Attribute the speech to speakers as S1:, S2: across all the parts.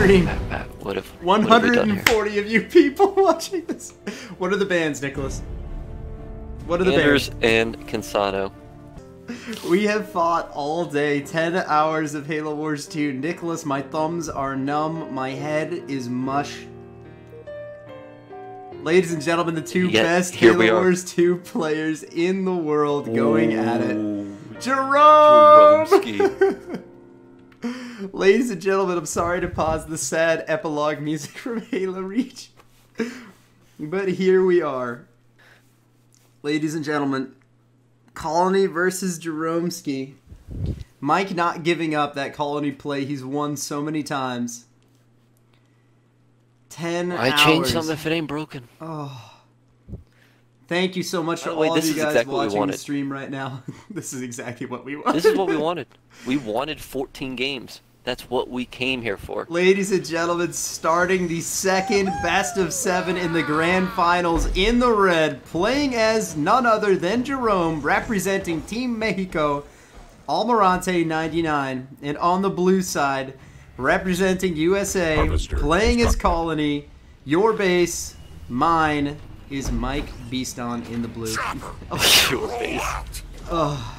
S1: stream.
S2: What have
S1: 140 of you people watching this. What are the bans, Nicholas? What are the
S2: Anders
S1: bans?
S2: and Cansano.
S1: We have fought all day, 10 hours of Halo Wars 2. Nicholas, my thumbs are numb, my head is mush. Ladies and gentlemen, the two best Halo Wars 2 players in the world going at it. Jerome! Ladies and gentlemen, I'm sorry to pause the sad epilogue music from Halo Reach. But here we are. Ladies and gentlemen, Colony versus Jeromski. Mike not giving up that Colony play he's won so many times. 10 hours.
S2: I changed something if it ain't broken.
S1: Oh. Thank you so much to all of you guys watching the stream right now. This is exactly what we wanted.
S2: This is what we wanted. We wanted 14 games. That's what we came here for.
S1: Ladies and gentlemen, starting the second best of 7 in the grand finals in the red, playing as none other than Jerome, representing Team Mexico, Almirante 99, and on the blue side, representing USA, playing as Colony, your base, mine, is Mike Beaston in the blue.
S2: Your base.
S1: Oh.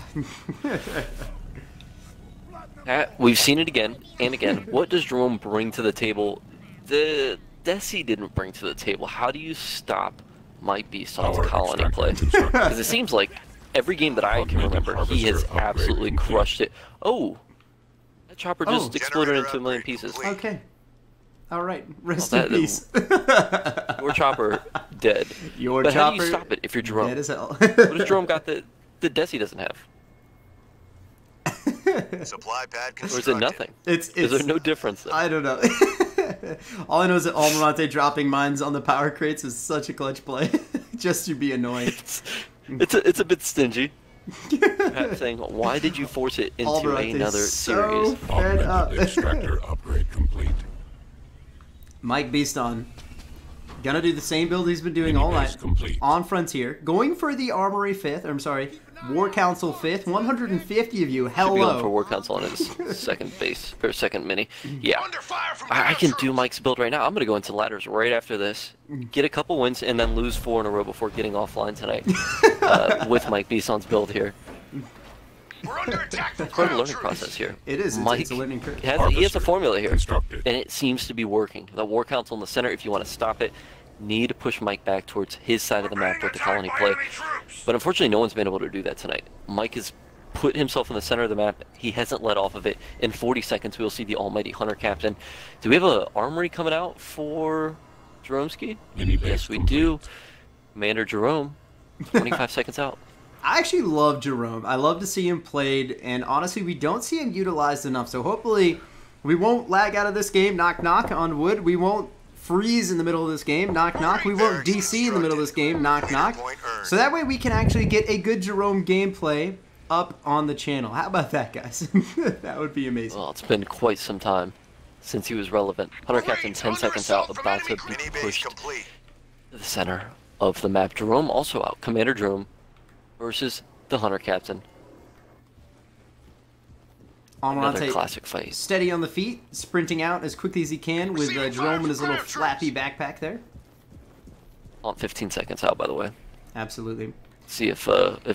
S2: We've seen it again and again. What does Jerome bring to the table? The BtC didn't bring to the table. How do you stop Mike Beaston's Colony play? Because it seems like every game that I can remember, he has absolutely crushed it. Oh, that chopper just exploded into a million pieces.
S1: Okay. All right. Rest in peace.
S2: Your chopper dead.
S1: Your
S2: but
S1: chopper
S2: how do you stop it if you're Jerome?
S1: Dead as hell.
S2: What does Jerome got that the BtC doesn't have?
S3: Supply pad
S2: Or is it nothing?
S1: Is
S2: there no difference there?
S1: I don't know. All I know is that Almirante dropping mines on the power crates is such a clutch play. Just to be annoying.
S2: It's a bit stingy. Perhaps saying, why did you force it into
S1: Almirante's
S2: another
S1: so
S2: series?
S1: Fed up.
S4: Extractor upgrade complete.
S1: Mike Beaston. Gonna do the same build he's been doing all night.
S4: Complete.
S1: On Frontier. Going for the Armory 5th. I'm sorry. War Council 5th. 150 of you. Hello.
S2: Should be going for War Council on his second base, or second mini. Yeah. I can do Mike's build right now. I'm going to go into ladders right after this. Get a couple wins, and then lose 4 in a row before getting offline tonight. With Mike Beaston's build here.
S3: We're under attack from
S2: Quite a learning process here.
S1: It is.
S2: Mike
S1: it's a learning curve.
S2: he has a formula here, and it seems to be working. The War Council in the center, if you want to stop it, need to push Mike back towards his side of the map with the Colony play. But unfortunately, no one's been able to do that tonight. Mike has put himself in the center of the map. He hasn't let off of it. In 40 seconds, we'll see the almighty Hunter Captain. Do we have an armory coming out for Jeromski? Yes, we do. Commander Jerome, 25 seconds out.
S1: I actually love Jerome. I love to see him played, and honestly, we don't see him utilized enough. So hopefully, we won't lag out of this game. Knock, knock on wood. We won't freeze in the middle of this game. Knock, knock. We won't DC in the middle of this game. Knock, knock. So that way, we can actually get a good Jerome gameplay up on the channel. How about that, guys? That would be amazing.
S2: Well, it's been quite some time since he was relevant. Hunter Captain 10 seconds out, about to be pushed to the center of the map. Jerome also out. Commander Jerome versus the Hunter Captain. Another classic fight.
S1: Steady on the feet, sprinting out as quickly as he can with Jerome and his little flappy backpack there.
S2: On 15 seconds out, by the way.
S1: Absolutely.
S2: See if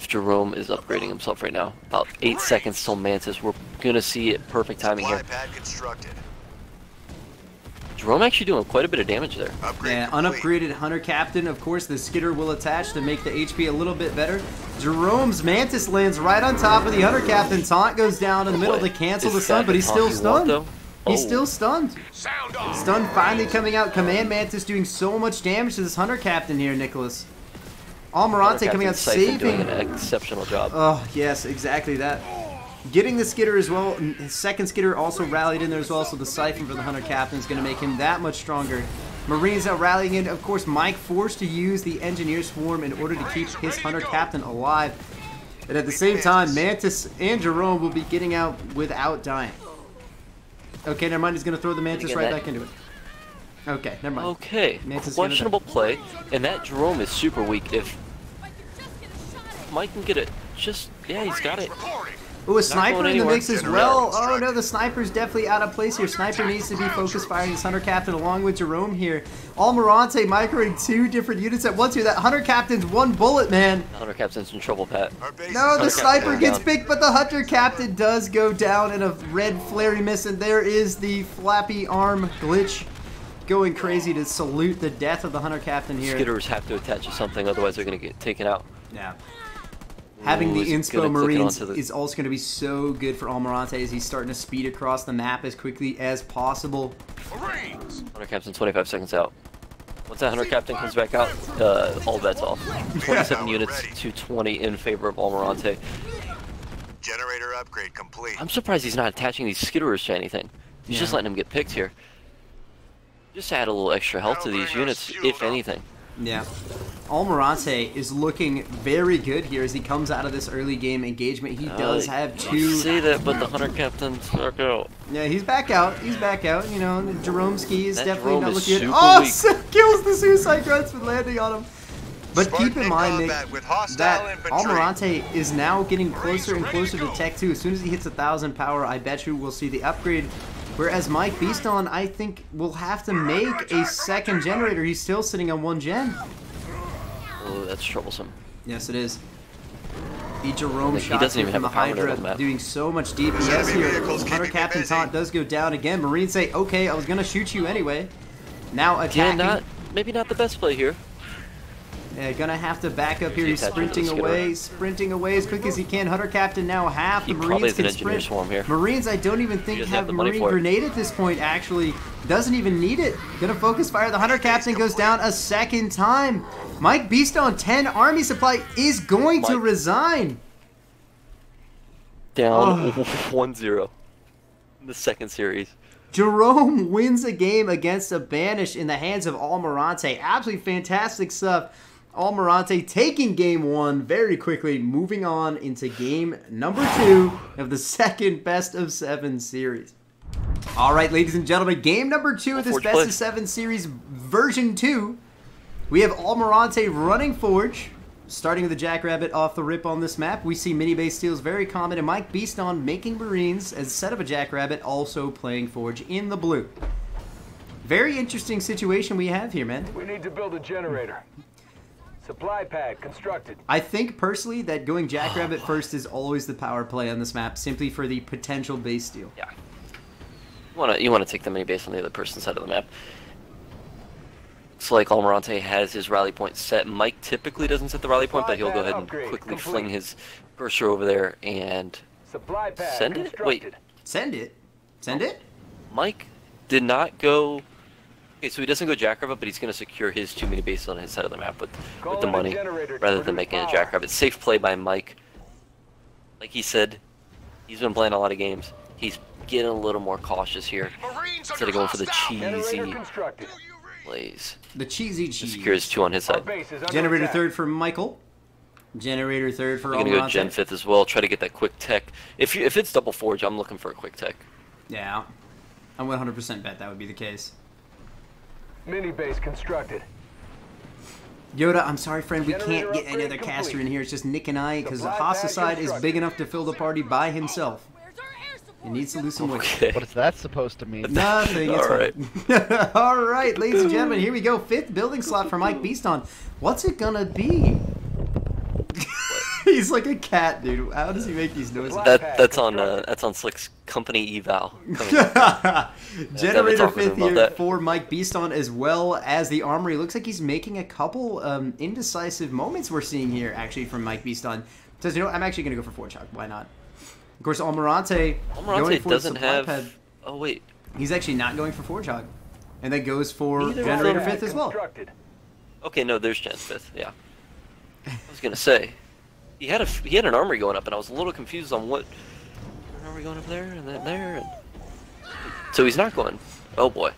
S2: Jerome is upgrading himself right now. About 8 seconds till Mantis. We're gonna see it. Perfect timing here. Jerome actually doing quite a bit of damage there.
S1: Yeah, unupgraded Hunter Captain. Of course, the Skitter will attach to make the HP a little bit better. Jerome's Mantis lands right on top of the Hunter Captain. Taunt goes down in the middle to cancel the stun, but he's still stunned. He's still stunned. Stun finally coming out. Command Mantis doing so much damage to this Hunter Captain here, Nicholas. Almirante coming out saving.
S2: Doing an exceptional job.
S1: Oh, yes, exactly that. Getting the Skitter as well. His second Skitter also rallied in there as well, so the Siphon for the Hunter Captain is going to make him that much stronger. Marines out rallying in. Of course, Mike forced to use the Engineer Swarm in order to keep his Hunter Captain alive. And at the same time, Mantis and Jerome will be getting out without dying. Okay, never mind. He's going to throw the Mantis right back into it. Okay, never mind.
S2: Okay, questionable play. And that Jerome is super weak. If Mike can get it, yeah, he's got it.
S1: Ooh, a sniper in the mix as well.
S3: Generator
S1: Oh no, the sniper's definitely out of place here. Sniper needs to be focus firing his Hunter Captain along with Jerome here. Almirante microing 2 different units at once here. That Hunter Captain's 1 bullet, man.
S2: The Hunter Captain's in trouble, Pat.
S1: No, the
S2: Hunter
S1: sniper
S2: Captain
S1: gets
S2: down.
S1: picked, but the Hunter Captain does go down in a red flary miss, and there is the flappy arm glitch going crazy to salute the death of the Hunter Captain here.
S2: Skitters have to attach to something, otherwise they're going to get taken out.
S1: Yeah. Having the
S2: Ooh, he's
S1: Inspo
S2: gonna click it
S1: Marines
S2: onto the-
S1: is also going to be so good for Almirante as he's starting to speed across the map as quickly as possible.
S3: Marines!
S2: Hunter Captain 25 seconds out. Once that Hunter Captain comes back out, all bets off. 27
S3: we're
S2: units
S3: ready.
S2: to 20 in favor of Almirante.
S3: Generator upgrade complete.
S2: I'm surprised he's not attaching these skitterers to anything. He's just
S1: Yeah.
S2: letting them get picked here. Just add a little extra health to these units, if anything.
S1: Yeah. Almirante is looking very good here as he comes out of this early game engagement. He does have
S2: You
S1: 2...
S2: say that, but the Hunter Captain's back out.
S1: Yeah, he's back out. He's back out. You know, Jeromski is
S2: That
S1: definitely
S2: Jerome
S1: not
S2: is
S1: looking good.
S2: super
S1: Oh,
S2: weak.
S1: kills the suicide grunts with landing on him. But
S3: Spartan
S1: keep in
S3: in
S1: mind, Nick,
S3: combat with hostile
S1: that
S3: infantry.
S1: Almirante is now getting closer and closer to Tech 2. As soon as he hits 1,000 power, I bet you we'll see the upgrade. Whereas Mike Beaston, I think, will have to make a second generator. He's still sitting on 1 gen.
S2: Oh, that's troublesome.
S1: Yes, it is. The Jerome
S2: He
S1: shot
S2: doesn't even
S1: from the
S2: have a counter on
S1: Hydra
S2: the map.
S1: doing so much DPS
S3: Enemy
S1: here.
S3: vehicles keeping
S1: Hunter
S3: me
S1: Captain
S3: busy.
S1: taunt does go down again. Marines say, okay, I was going to shoot you anyway. Now
S2: Yeah,
S1: attacking.
S2: maybe not the best play here.
S1: Yeah, gonna have to back up here. He's
S2: He's attaching to
S1: sprinting
S2: the skidder.
S1: away as quick as he can. Hunter Captain now half.
S2: He
S1: The
S2: probably
S1: Marines
S2: has an
S1: can
S2: engineer
S1: sprint.
S2: swarm here.
S1: Marines, I don't even think
S2: doesn't have
S1: have
S2: the
S1: the
S2: money
S1: Marine
S2: for it.
S1: grenade at this point, actually. Doesn't even need it. Gonna focus fire. The Hunter Captain goes down a second time. Mike Beaston, 10 army supply, is going to
S2: Mike.
S1: resign.
S2: Down 1-0 in the second series.
S1: Jerome wins a game against a Banish in the hands of Almirante. Absolutely fantastic stuff. Almirante taking game 1 very quickly, moving on into game number 2 of the second best of 7 series. All right, ladies and gentlemen, game number 2 of this
S2: Forge
S1: best
S2: play.
S1: of 7 series version 2. We have Almirante running Forge, starting with the Jackrabbit off the rip on this map. We see mini base steals very common, and Mike Beaston making Marines instead of a Jackrabbit, also playing Forge in the blue. Very interesting situation we have here, man.
S5: We need to build a generator. Supply pad constructed.
S1: I think personally that going Jackrabbit first is always the power play on this map, simply for the potential base steal.
S2: Yeah. You want to take the mini base on the other person's side of the map. Looks like Almirante has his rally point set. Mike typically doesn't set the rally point, but he'll go ahead and quickly fling his cursor over there and
S5: Supply pad
S2: send it? Wait.
S5: constructed.
S1: Send it. Send it?
S2: Mike did not go... Okay, so he doesn't go Jackrabbit, but he's going to secure his 2 mini bases on his side of the map with the money, rather than making a Jackrabbit. Safe play by Mike. Like he said, he's been playing a lot of games. He's getting a little more cautious here,
S3: Marines
S2: instead of going for the
S5: Generator
S2: cheesy
S5: constructed.
S2: plays.
S1: The cheesy
S2: To
S1: cheese.
S2: secure his 2 on his
S5: Our
S2: side.
S5: base is under
S1: Generator
S5: attack.
S1: 3rd for Michael. Generator 3rd for
S2: We're gonna go
S1: Almirante.
S2: Gen 5th as well. Try to get that quick tech. If it's double Forge, I'm looking for a quick tech.
S1: Yeah. I would 100% bet that would be the case.
S5: Mini base constructed.
S1: Yoda, I'm sorry, friend, we
S5: Generator
S1: can't get any other
S5: upgrade
S1: caster
S5: complete.
S1: in here. It's just Nick and I, because the
S5: Supply pad
S1: Hosticide is
S5: constructed.
S1: big enough to fill the party by himself. He needs to lose some weight.
S2: Okay.
S6: What is that supposed to mean?
S1: Nothing. It's
S2: All right.
S1: fine. All right, ladies and gentlemen, here we go. 5th building slot for Mike Beaston. What's it gonna be? He's like a cat, dude. How does he make these noises?
S2: That's on Slick's company eval.
S1: Generator
S2: talk with
S1: 5th
S2: him about
S1: here
S2: that.
S1: for Mike Beaston, as well as the Armory. Looks like he's making a couple indecisive moments we're seeing here, actually, from Mike Beaston. Says, you know what, I'm actually going to go for Forge Hog. Why not? Of course, Almirante
S2: Almirante
S1: going for
S2: doesn't
S1: supply
S2: have.
S1: pad.
S2: Oh wait,
S1: He's actually not going for Forge Hog. And that goes for
S2: Neither of
S1: Generator
S2: them.
S1: 5th as well.
S5: Constructed.
S2: okay, no, there's Gen 5th. Yeah, I was gonna say he had an armory going up, and I was a little confused on what armory going up there and then there. And... So he's not going. Oh boy.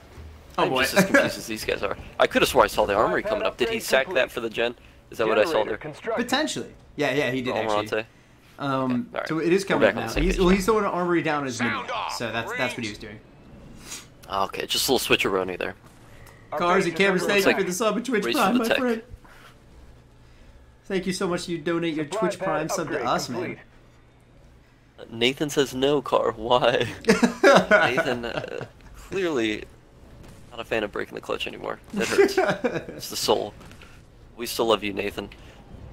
S1: Oh,
S2: I'm
S1: boy.
S2: just as confused as these guys are. I could have swore I saw the armory coming up. Did he sack that for the gen? Is that what I saw
S5: Generator
S2: there?
S5: constructed.
S1: Potentially. Yeah, he did actually.
S2: Almirante. alright.
S1: So it is
S2: We're
S1: coming
S2: back
S1: up
S2: on
S1: now.
S2: the same
S1: He's,
S2: page
S1: well,
S2: now.
S1: he's throwing an armory down his mini.
S3: Sound off,
S1: So that's what he was doing.
S2: Okay, just a little switcheroni there.
S5: Our
S1: Cars
S5: base
S1: and
S5: is
S1: cameras,
S5: under
S1: thank you
S5: attack.
S1: for the sub and Twitch
S2: Race
S1: Prime,
S2: for
S1: my
S2: the tech.
S1: friend. Thank you so much. You donate your
S5: Supply
S1: Twitch
S5: pad
S1: Prime sub to
S5: upgrade
S1: us,
S5: complete.
S1: man.
S2: Nathan says no, Car. Why? Nathan, clearly not a fan of breaking the clutch anymore. That hurts. It's the soul. We still love you, Nathan,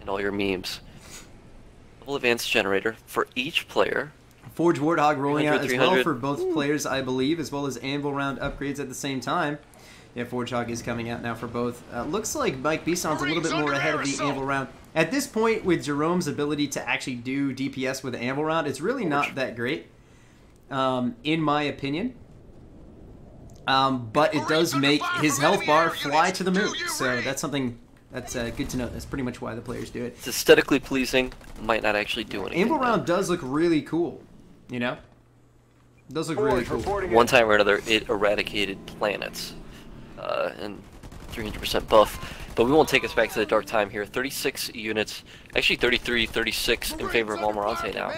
S2: and all your memes. Level advanced generator for each player.
S1: Forge Warthog rolling out as well
S2: 300.
S1: for both players, I believe, as well as Anvil round upgrades at the same time. Yeah, Forge Hog is coming out now for both. Looks like Mike Bison's a little bit more ahead of the Anvil round. At this point, with Jerome's ability to actually do DPS with Anvil round, it's really not that great, in my opinion. But it does make his health bar fly to the moon, so that's something that's good to know. That's pretty much why the players do it.
S2: It's aesthetically pleasing, might not actually do anything.
S1: Anvil round does look really cool, you know? It does look really cool.
S2: One time or another, it eradicated planets, and 300% buff. But we won't take us back to the dark time here. 36 units, actually 33, 36 in favor of Almirante now.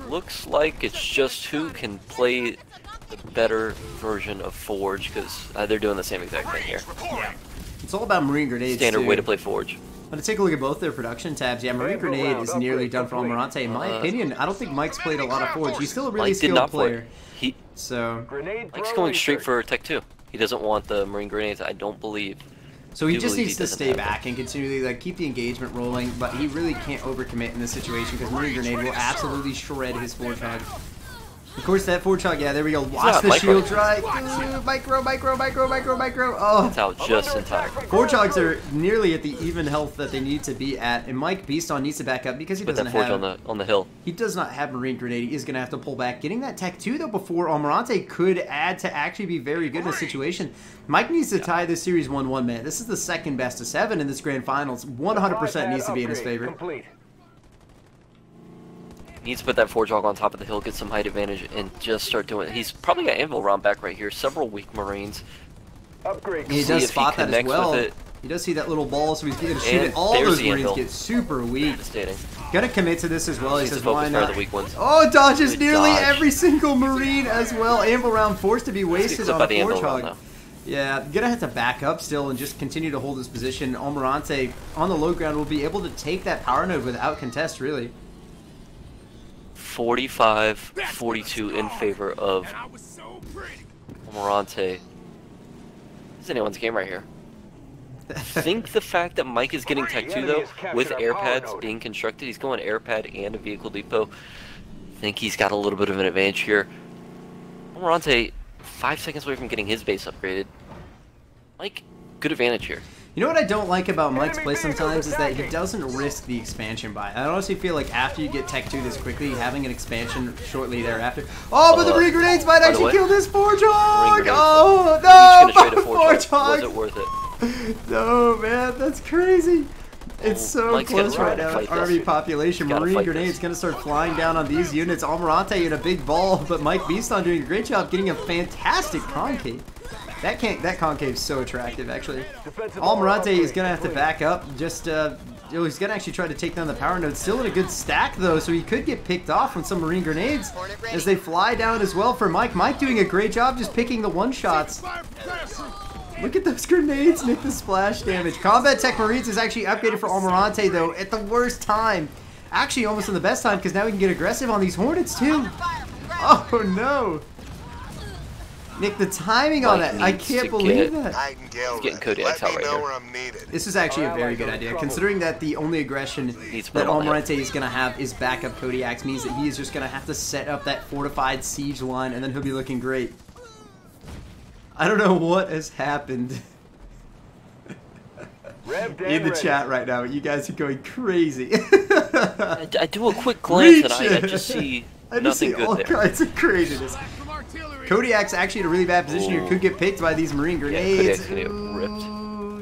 S2: Looks like it's just who can play the better version of Forge, because they're doing the same exact thing here.
S1: Yeah. It's all about Marine Grenades,
S2: Standard
S1: too.
S2: way to play Forge.
S1: I'm going to take a look at both their production tabs. Yeah, Marine Grenade is nearly done for Almirante. In my opinion, I don't think Mike's played a lot of Forge. He's still a really
S2: Mike did
S1: skilled
S2: not
S1: player.
S2: He,
S1: So,
S2: Mike's going straight for Tech 2. He doesn't want the Marine Grenades, I don't believe.
S1: so he
S2: do
S1: just
S2: believe
S1: needs
S2: he
S1: to
S2: doesn't
S1: stay
S2: have
S1: back and continually keep the engagement rolling, but he really can't overcommit in this situation because Marine Grenade will absolutely shred his Forge Hog. Of course, that Forge Hog, yeah, there we go. Watch the shield strike. Micro. Oh,
S2: It's out just in time.
S1: Forge Hogs are nearly at the even health that they need to be at, and Mike Beaston needs to back up because he
S2: Put
S1: doesn't
S2: that Forge
S1: have...
S2: on the hill.
S1: He does not have Marine Grenade. He is going to have to pull back. Getting that Tech 2, though, before Almirante could add to actually be very good in a situation. Mike needs to tie this series 1-1, man. This is the second best of 7 in this grand finals. 100% needs to be in his favor.
S2: Needs to put that Forge Hog on top of the hill, get some height advantage, and just start doing it. He's probably got Anvil round back right here. Several weak Marines.
S1: He does spot that as well. He does see that little ball, so he's going to shoot it. All those Marines get super weak. Gonna commit to this as well. He says, why not? Oh, dodges nearly every single Marine as well. Anvil round forced to be wasted on a Forge Hog. Yeah, gonna have to back up still and just continue to hold his position. Almirante on the low ground will be able to take that power node without contest, really.
S2: 45-42 in favor of Almirante. This is anyone's game right here. I think the fact that Mike is getting Tech 2 though, with air pads being constructed, he's going air pad and a vehicle depot. I think he's got a little bit of an advantage here. Almirante, 5 seconds away from getting his base upgraded. Mike, good advantage here.
S1: You know what I don't like about Mike's play sometimes is that he doesn't risk the expansion buy. I honestly feel like after you get Tech 2 this quickly, having an expansion shortly thereafter. Oh, but the Marine Grenades might actually kill this Forge Hog! Oh, no! Forge Hog!
S2: Was it worth it?
S1: No, man, that's crazy. It's so close right now. Army population. Marine Grenade's going to start flying down on these units. Almirante in a big ball, but Mike Beaston doing a great job getting a fantastic concave. That concave's so attractive, actually. Almirante is going to have to back up. Just, he's going to actually try to take down the power node. Still in a good stack, though, so he could get picked off with some Marine Grenades as they fly down as well for Mike. Mike doing a great job just picking the one-shots. Look at those grenades make the splash damage. Combat Tech Marines is actually upgraded for Almirante, though, at the worst time. Actually, almost in the best time, because now we can get aggressive on these Hornets, too. Oh, no. Nick, the timing on that, I can't believe that.
S2: He's getting Kodiaks out right here.
S1: This is actually a very good idea, considering that the only aggression that Almirante is going to have is backup Kodiaks, means that he is just going to have to set up that fortified siege line, and then he'll be looking great. I don't know what has happened in the chat right now. You guys are going crazy.
S2: I do a quick glance, and I just see nothing good there.
S1: I just see all kinds of craziness. Kodiak's actually in a really bad position here. Could get picked by these Marine Grenades.
S2: Yeah, Kodiak's gonna get ripped.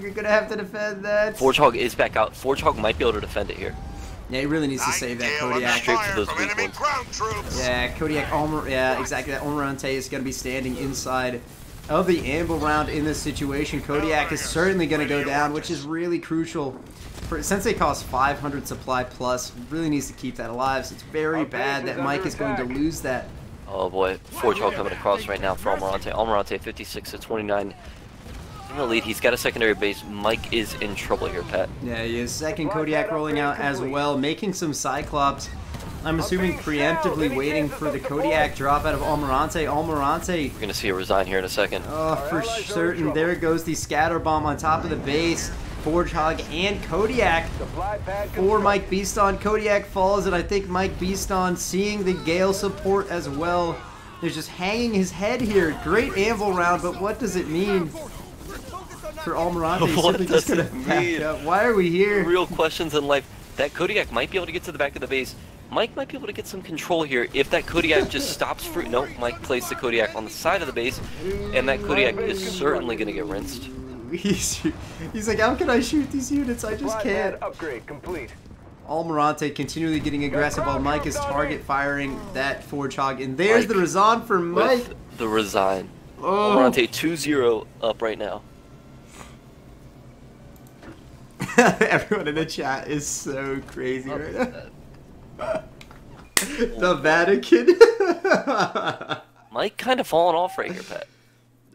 S1: You're gonna have to defend that.
S2: Forge Hog is back out. Forge Hog might be able to defend it here.
S1: Yeah, he really needs to save that Kodiak.
S2: Straight for those weak ones.
S1: Yeah, Kodiak, yeah, exactly. That Almirante is gonna be standing inside of the Anvil round in this situation. Kodiak is certainly gonna go down, which is really crucial. Since they cost 500 supply plus, really needs to keep that alive. So it's very bad that Mike is going to lose that.
S2: Oh boy, Forge Hog coming across right now for Almirante. Almirante 56-29 in the lead. He's got a secondary base. Mike is in trouble here, Pat.
S1: Yeah, he is. Second Kodiak rolling out as well, making some Cyclops. I'm assuming preemptively waiting for the Kodiak drop out of Almirante. Almirante,
S2: We're gonna see a resign here in a second.
S1: for certain. There goes the scatter bomb on top of the base. Forge Hog and Kodiak
S5: Supply pad
S1: for Mike Beaston. Kodiak falls, and I think Mike Beaston seeing the Gale support as well. They're just hanging his head here. Great anvil round, but what does it mean for Almirante? He's
S2: What
S1: simply just
S2: does
S1: gonna
S2: it
S1: back
S2: mean?
S1: up. Why are we here?
S2: Real questions in life. That Kodiak might be able to get to the back of the base. Mike might be able to get some control here if that Kodiak just stops for... No, Mike placed the Kodiak on the side of the base, and that Kodiak is certainly going to get rinsed.
S1: He's like, how can I shoot these units? I just
S5: Supply
S1: can't.
S5: pad upgrade complete.
S1: Almirante continually getting aggressive while Mike is target firing that Forge Hog. And there's the Razan for Mike.
S2: With the resign.
S1: Oh.
S2: Almirante 2-0 up right now.
S1: Everyone in the chat is so crazy right now. The Vatican.
S2: Mike kind of falling off right here, Pat.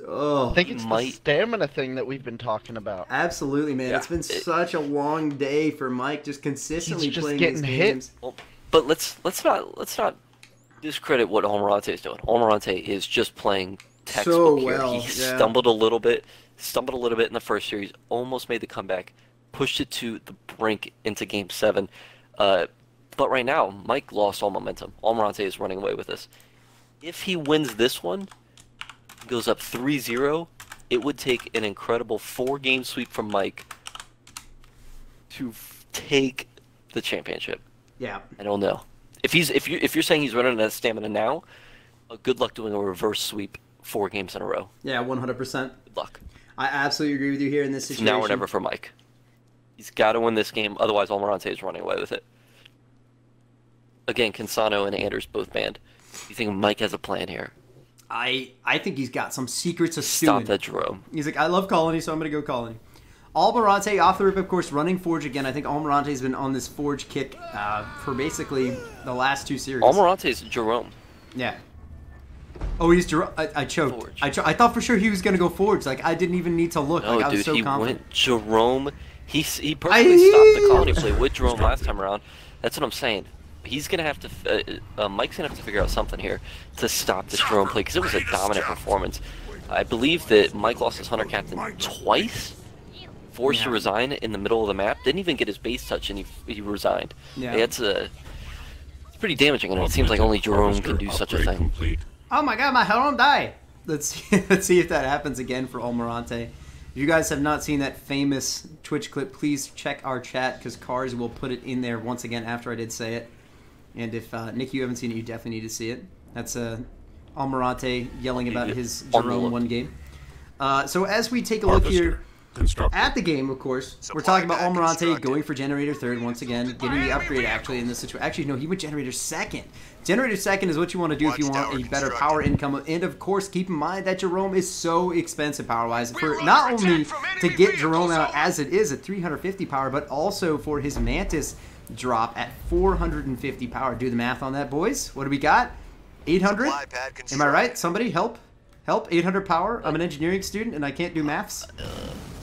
S1: Oh,
S6: I think it's the stamina thing that we've been talking about.
S1: absolutely, man.
S2: Yeah,
S1: It's been such a long day for Mike, just consistently
S6: He's just
S1: playing
S6: getting
S1: these
S6: hit.
S1: games.
S2: Well, but let's not discredit what Almirante is doing. Almirante is just playing textbook here.
S1: well,
S2: He
S1: yeah.
S2: stumbled a little bit in the first series, almost made the comeback, pushed it to the brink into Game 7. But right now, Mike lost all momentum. Almirante is running away with this. If he wins this one, goes up 3-0, it would take an incredible 4-game sweep from Mike to take the championship.
S1: Yeah.
S2: I don't know. If you're saying he's running out of stamina now, good luck doing a reverse sweep 4 games in a row.
S1: Yeah, 100%.
S2: Good luck.
S1: I absolutely agree with you here in this
S2: It's
S1: situation.
S2: now or never for Mike. He's got to win this game, otherwise Almirante is running away with it. Again, Cansano and Anders both banned. You think Mike has a plan here?
S1: I think he's got some secrets of
S2: Stop that, Jerome.
S1: He's like, I love Colony, so I'm going to go Colony. Almirante off the rip, of course, running Forge again. I think Almirante's been on this Forge kick for basically the last 2 series.
S2: Almirante's Jerome.
S1: Yeah. Oh, he's Jerome. I choked.
S2: Forge.
S1: I thought for sure he was going to go Forge. Like, I didn't even need to look.
S2: No,
S1: like, I was
S2: dude,
S1: so
S2: he
S1: confident.
S2: went Jerome. He perfectly stopped the Colony play with Jerome last time around. That's what I'm saying. He's gonna have to. Mike's gonna have to figure out something here to stop this Jerome play because it was a dominant performance. I believe that Mike lost his Hunter Captain twice, forced to resign in the middle of the map. Didn't even get his base touch, and he resigned.
S1: Yeah.
S2: It's pretty damaging, and it seems like only Jerome can do such a thing.
S4: Complete.
S1: Oh my god, my Helm died. Let's see if that happens again for Almirante. If you guys have not seen that famous Twitch clip, please check our chat because Cars will put it in there once again after I did say it. And if, Nick, you haven't seen it, you definitely need to see it. That's Almirante yelling about his Jerome 1 game. So as we take a look here at the game, of course, we're talking about Almirante going for Generator 3rd once again, getting the upgrade actually in this situation. Actually, no, he went Generator 2nd. Generator 2nd is what you want to do if you want a better power income. And of course, keep in mind that Jerome is so expensive power-wise for not only to get Jerome out as it is at 350 power, but also for his Mantis drop at 450 power. Do the math on that, boys. What do we got? 800? Am I right? Somebody help? Help? 800 power? I'm an engineering student and I can't do maths.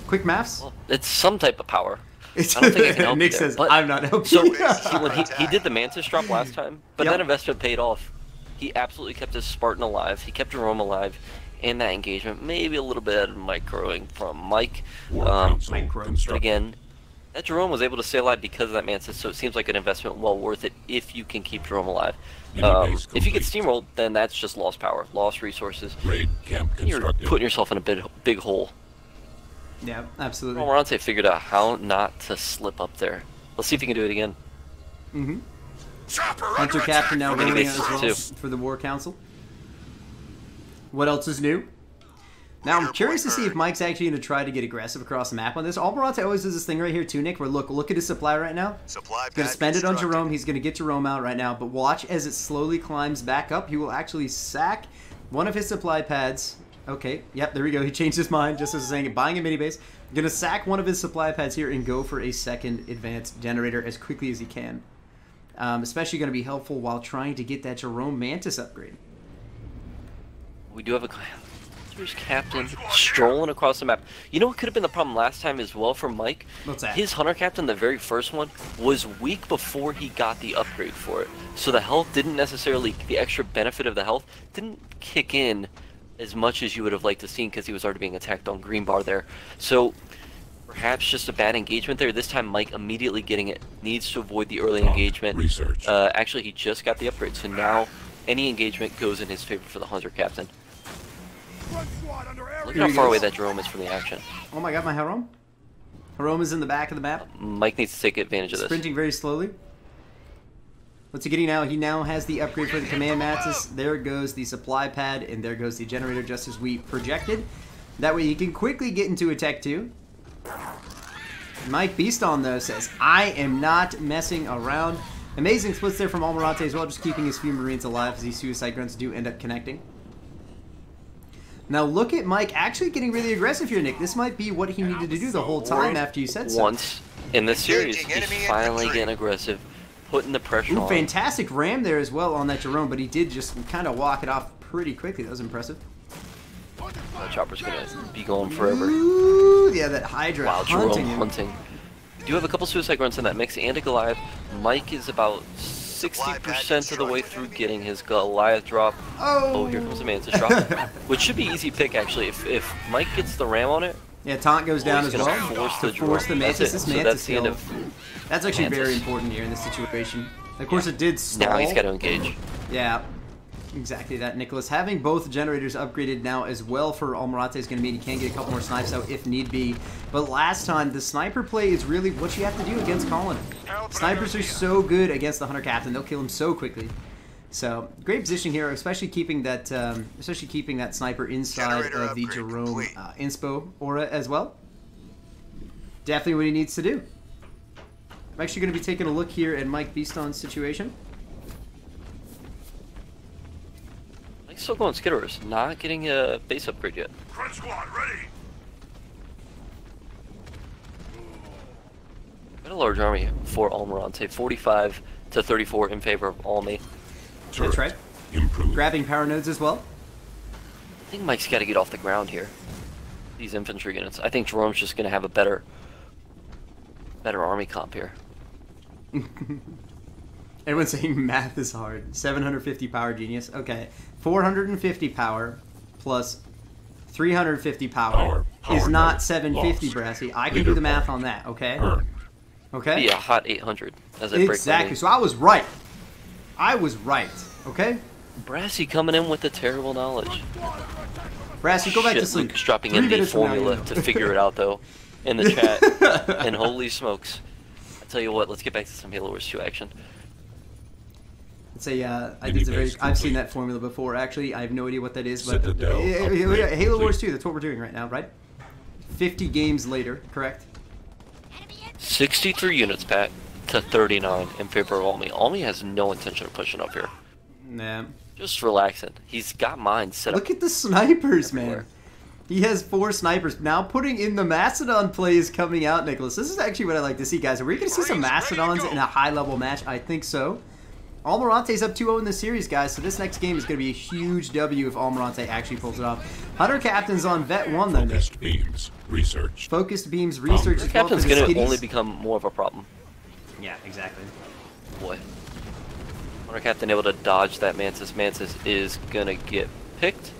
S1: Quick maths?
S2: Well, it's some type of power. I don't think I can help
S1: Nick
S2: you there,
S1: says,
S2: but-
S1: I'm not helping.
S2: So when he did the Mantis drop last time, but
S1: Yep.
S2: that investment paid off. He absolutely kept his Spartan alive. He kept Jerome alive. And that engagement, maybe a little bit of microing from Mike. But again, that Jerome was able to stay alive because of that Mantis, so it seems like an investment well worth it if you can keep Jerome alive. If you get steamrolled, then that's just lost power, lost resources. You're putting yourself in a big hole.
S1: Yeah, absolutely.
S2: Almirante figured out how not to slip up there. Let's see if he can do it again.
S1: Hunter Captain now
S2: Many
S1: rolling out
S2: bases,
S1: as well
S2: too.
S1: for the War Council. What else is new? Now, I'm curious to see if Mike's actually going to try to get aggressive across the map on this. Almirante always does this thing right here, too, Nick, where look at his supply right now. He's going to spend it on Jerome. He's going to get Jerome out right now. But watch as it slowly climbs back up. He will actually sack one of his supply pads. Okay, yep, there we go. He changed his mind just as saying buying a mini base. Going to sack one of his supply pads here and go for a second advanced generator as quickly as he can. Especially going to be helpful while trying to get that Jerome Mantis upgrade.
S2: We do have a There's Captain strolling across the map. You know what could have been the problem last time as well for Mike?
S1: What's that?
S2: His Hunter Captain, the very first one, was weak before he got the upgrade for it. So the health didn't necessarily, the extra benefit of the health didn't kick in as much as you would have liked to see because he was already being attacked on green bar there. So perhaps just a bad engagement there. This time Mike immediately getting it. Needs to avoid the early engagement.
S4: Research.
S2: Actually, he just got the upgrade, so now any engagement goes in his favor for the Hunter Captain. Look at how far away that Jerome is from the action.
S1: Oh my god, my Jerome? Jerome is in the back of the map.
S2: Mike needs to take advantage of this.
S1: Sprinting very slowly. What's he getting now? He now has the upgrade for the command matches. There goes the supply pad, and there goes the generator just as we projected. That way he can quickly get into a Tech 2. Mike Beaston, though, says, I am not messing around. Amazing splits there from Almirante as well, just keeping his few Marines alive as these suicide grunts do end up connecting. Now look at Mike actually getting really aggressive here, Nick. This might be what he needed to do the whole time after you said so.
S2: Once in this series, he's finally getting aggressive, putting the pressure on.
S1: Fantastic ram there as well on that Jerome, but he did just kind of walk it off pretty quickly. That was impressive.
S2: That chopper's going to be going forever.
S1: Ooh, yeah, that Hydra hunting him.
S2: Hunting. You do have a couple suicide grunts in that mix and a Goliath. Mike is about 60% of the way through getting his Goliath drop. Oh, here comes the Mantis drop. Which should be easy pick, actually. If Mike gets the ram on it,
S1: yeah, taunt goes down as well.
S2: Force the
S1: Mantis. This Mantis
S2: the end of
S1: that's actually very important here in this situation. Of course, it did stall.
S2: Now he's got to engage.
S1: Yeah, exactly that, Nicholas. Having both generators upgraded now as well for Almirante is going to mean he can get a couple more snipes out if need be. But last time, the sniper play is really what you have to do against Colin. Snipers are so good against the Hunter Captain; they'll kill him so quickly. So great position here, especially keeping that sniper inside of the Jerome inspo aura as well. Definitely what he needs to do. I'm actually going to be taking a look here at Mike Beaston's situation.
S2: Mike's still going Skitterers, not getting a base upgrade yet.
S3: Front squad ready.
S2: Got a large army for Almirante, 45 to 34 in favor of Almi.
S1: That's right.
S4: Improved.
S1: Grabbing power nodes as well.
S2: I think Mike's got to get off the ground here. These infantry units. I think Jerome's just going to have a better army comp here.
S1: Everyone's saying math is hard. 750 power, genius. Okay. 450 power plus 350 power is not 750, Brassy. I can do the math on that, okay? Okay?
S2: Yeah, hot 800 as I break.
S1: Exactly. So I was right. I was right, okay?
S2: Brassy coming in with the terrible knowledge.
S1: Brassy, go back to sleep.
S2: Luke's dropping in the formula to figure it out, though, in the chat. And holy smokes. I tell you what, let's get back to some Halo Wars 2 action.
S1: I'd say, I've seen that formula before, actually. I have no idea what that is, but
S4: Citadel
S1: Halo Wars 2, that's what we're doing right now, right? 50 games later, correct?
S2: 63 units, Pat, to 39 in favor of Almi. Almi has no intention of pushing up here.
S1: Nah.
S2: Just relaxing. He's got mines set up.
S1: Look at the snipers,
S2: everywhere.
S1: man. He has 4 snipers. Now putting in the Mastodon plays coming out, Nicholas. This is actually what I like to see, guys. Are we going to see some Mastodons in a high-level match? I think so. Almirante's up 2-0 in the series, guys, so this next game is going to be a huge W if Almirante actually pulls it off. Hunter Captain's on Vet 1, though, Nick.
S4: Focused beams research.
S1: Focused beams research as well for
S2: Captain's
S1: the
S2: going to
S1: skitties.
S2: only become more of a problem.
S1: Yeah, exactly.
S2: Boy. Hunter Captain able to dodge that Mantis. Mantis is going to get picked.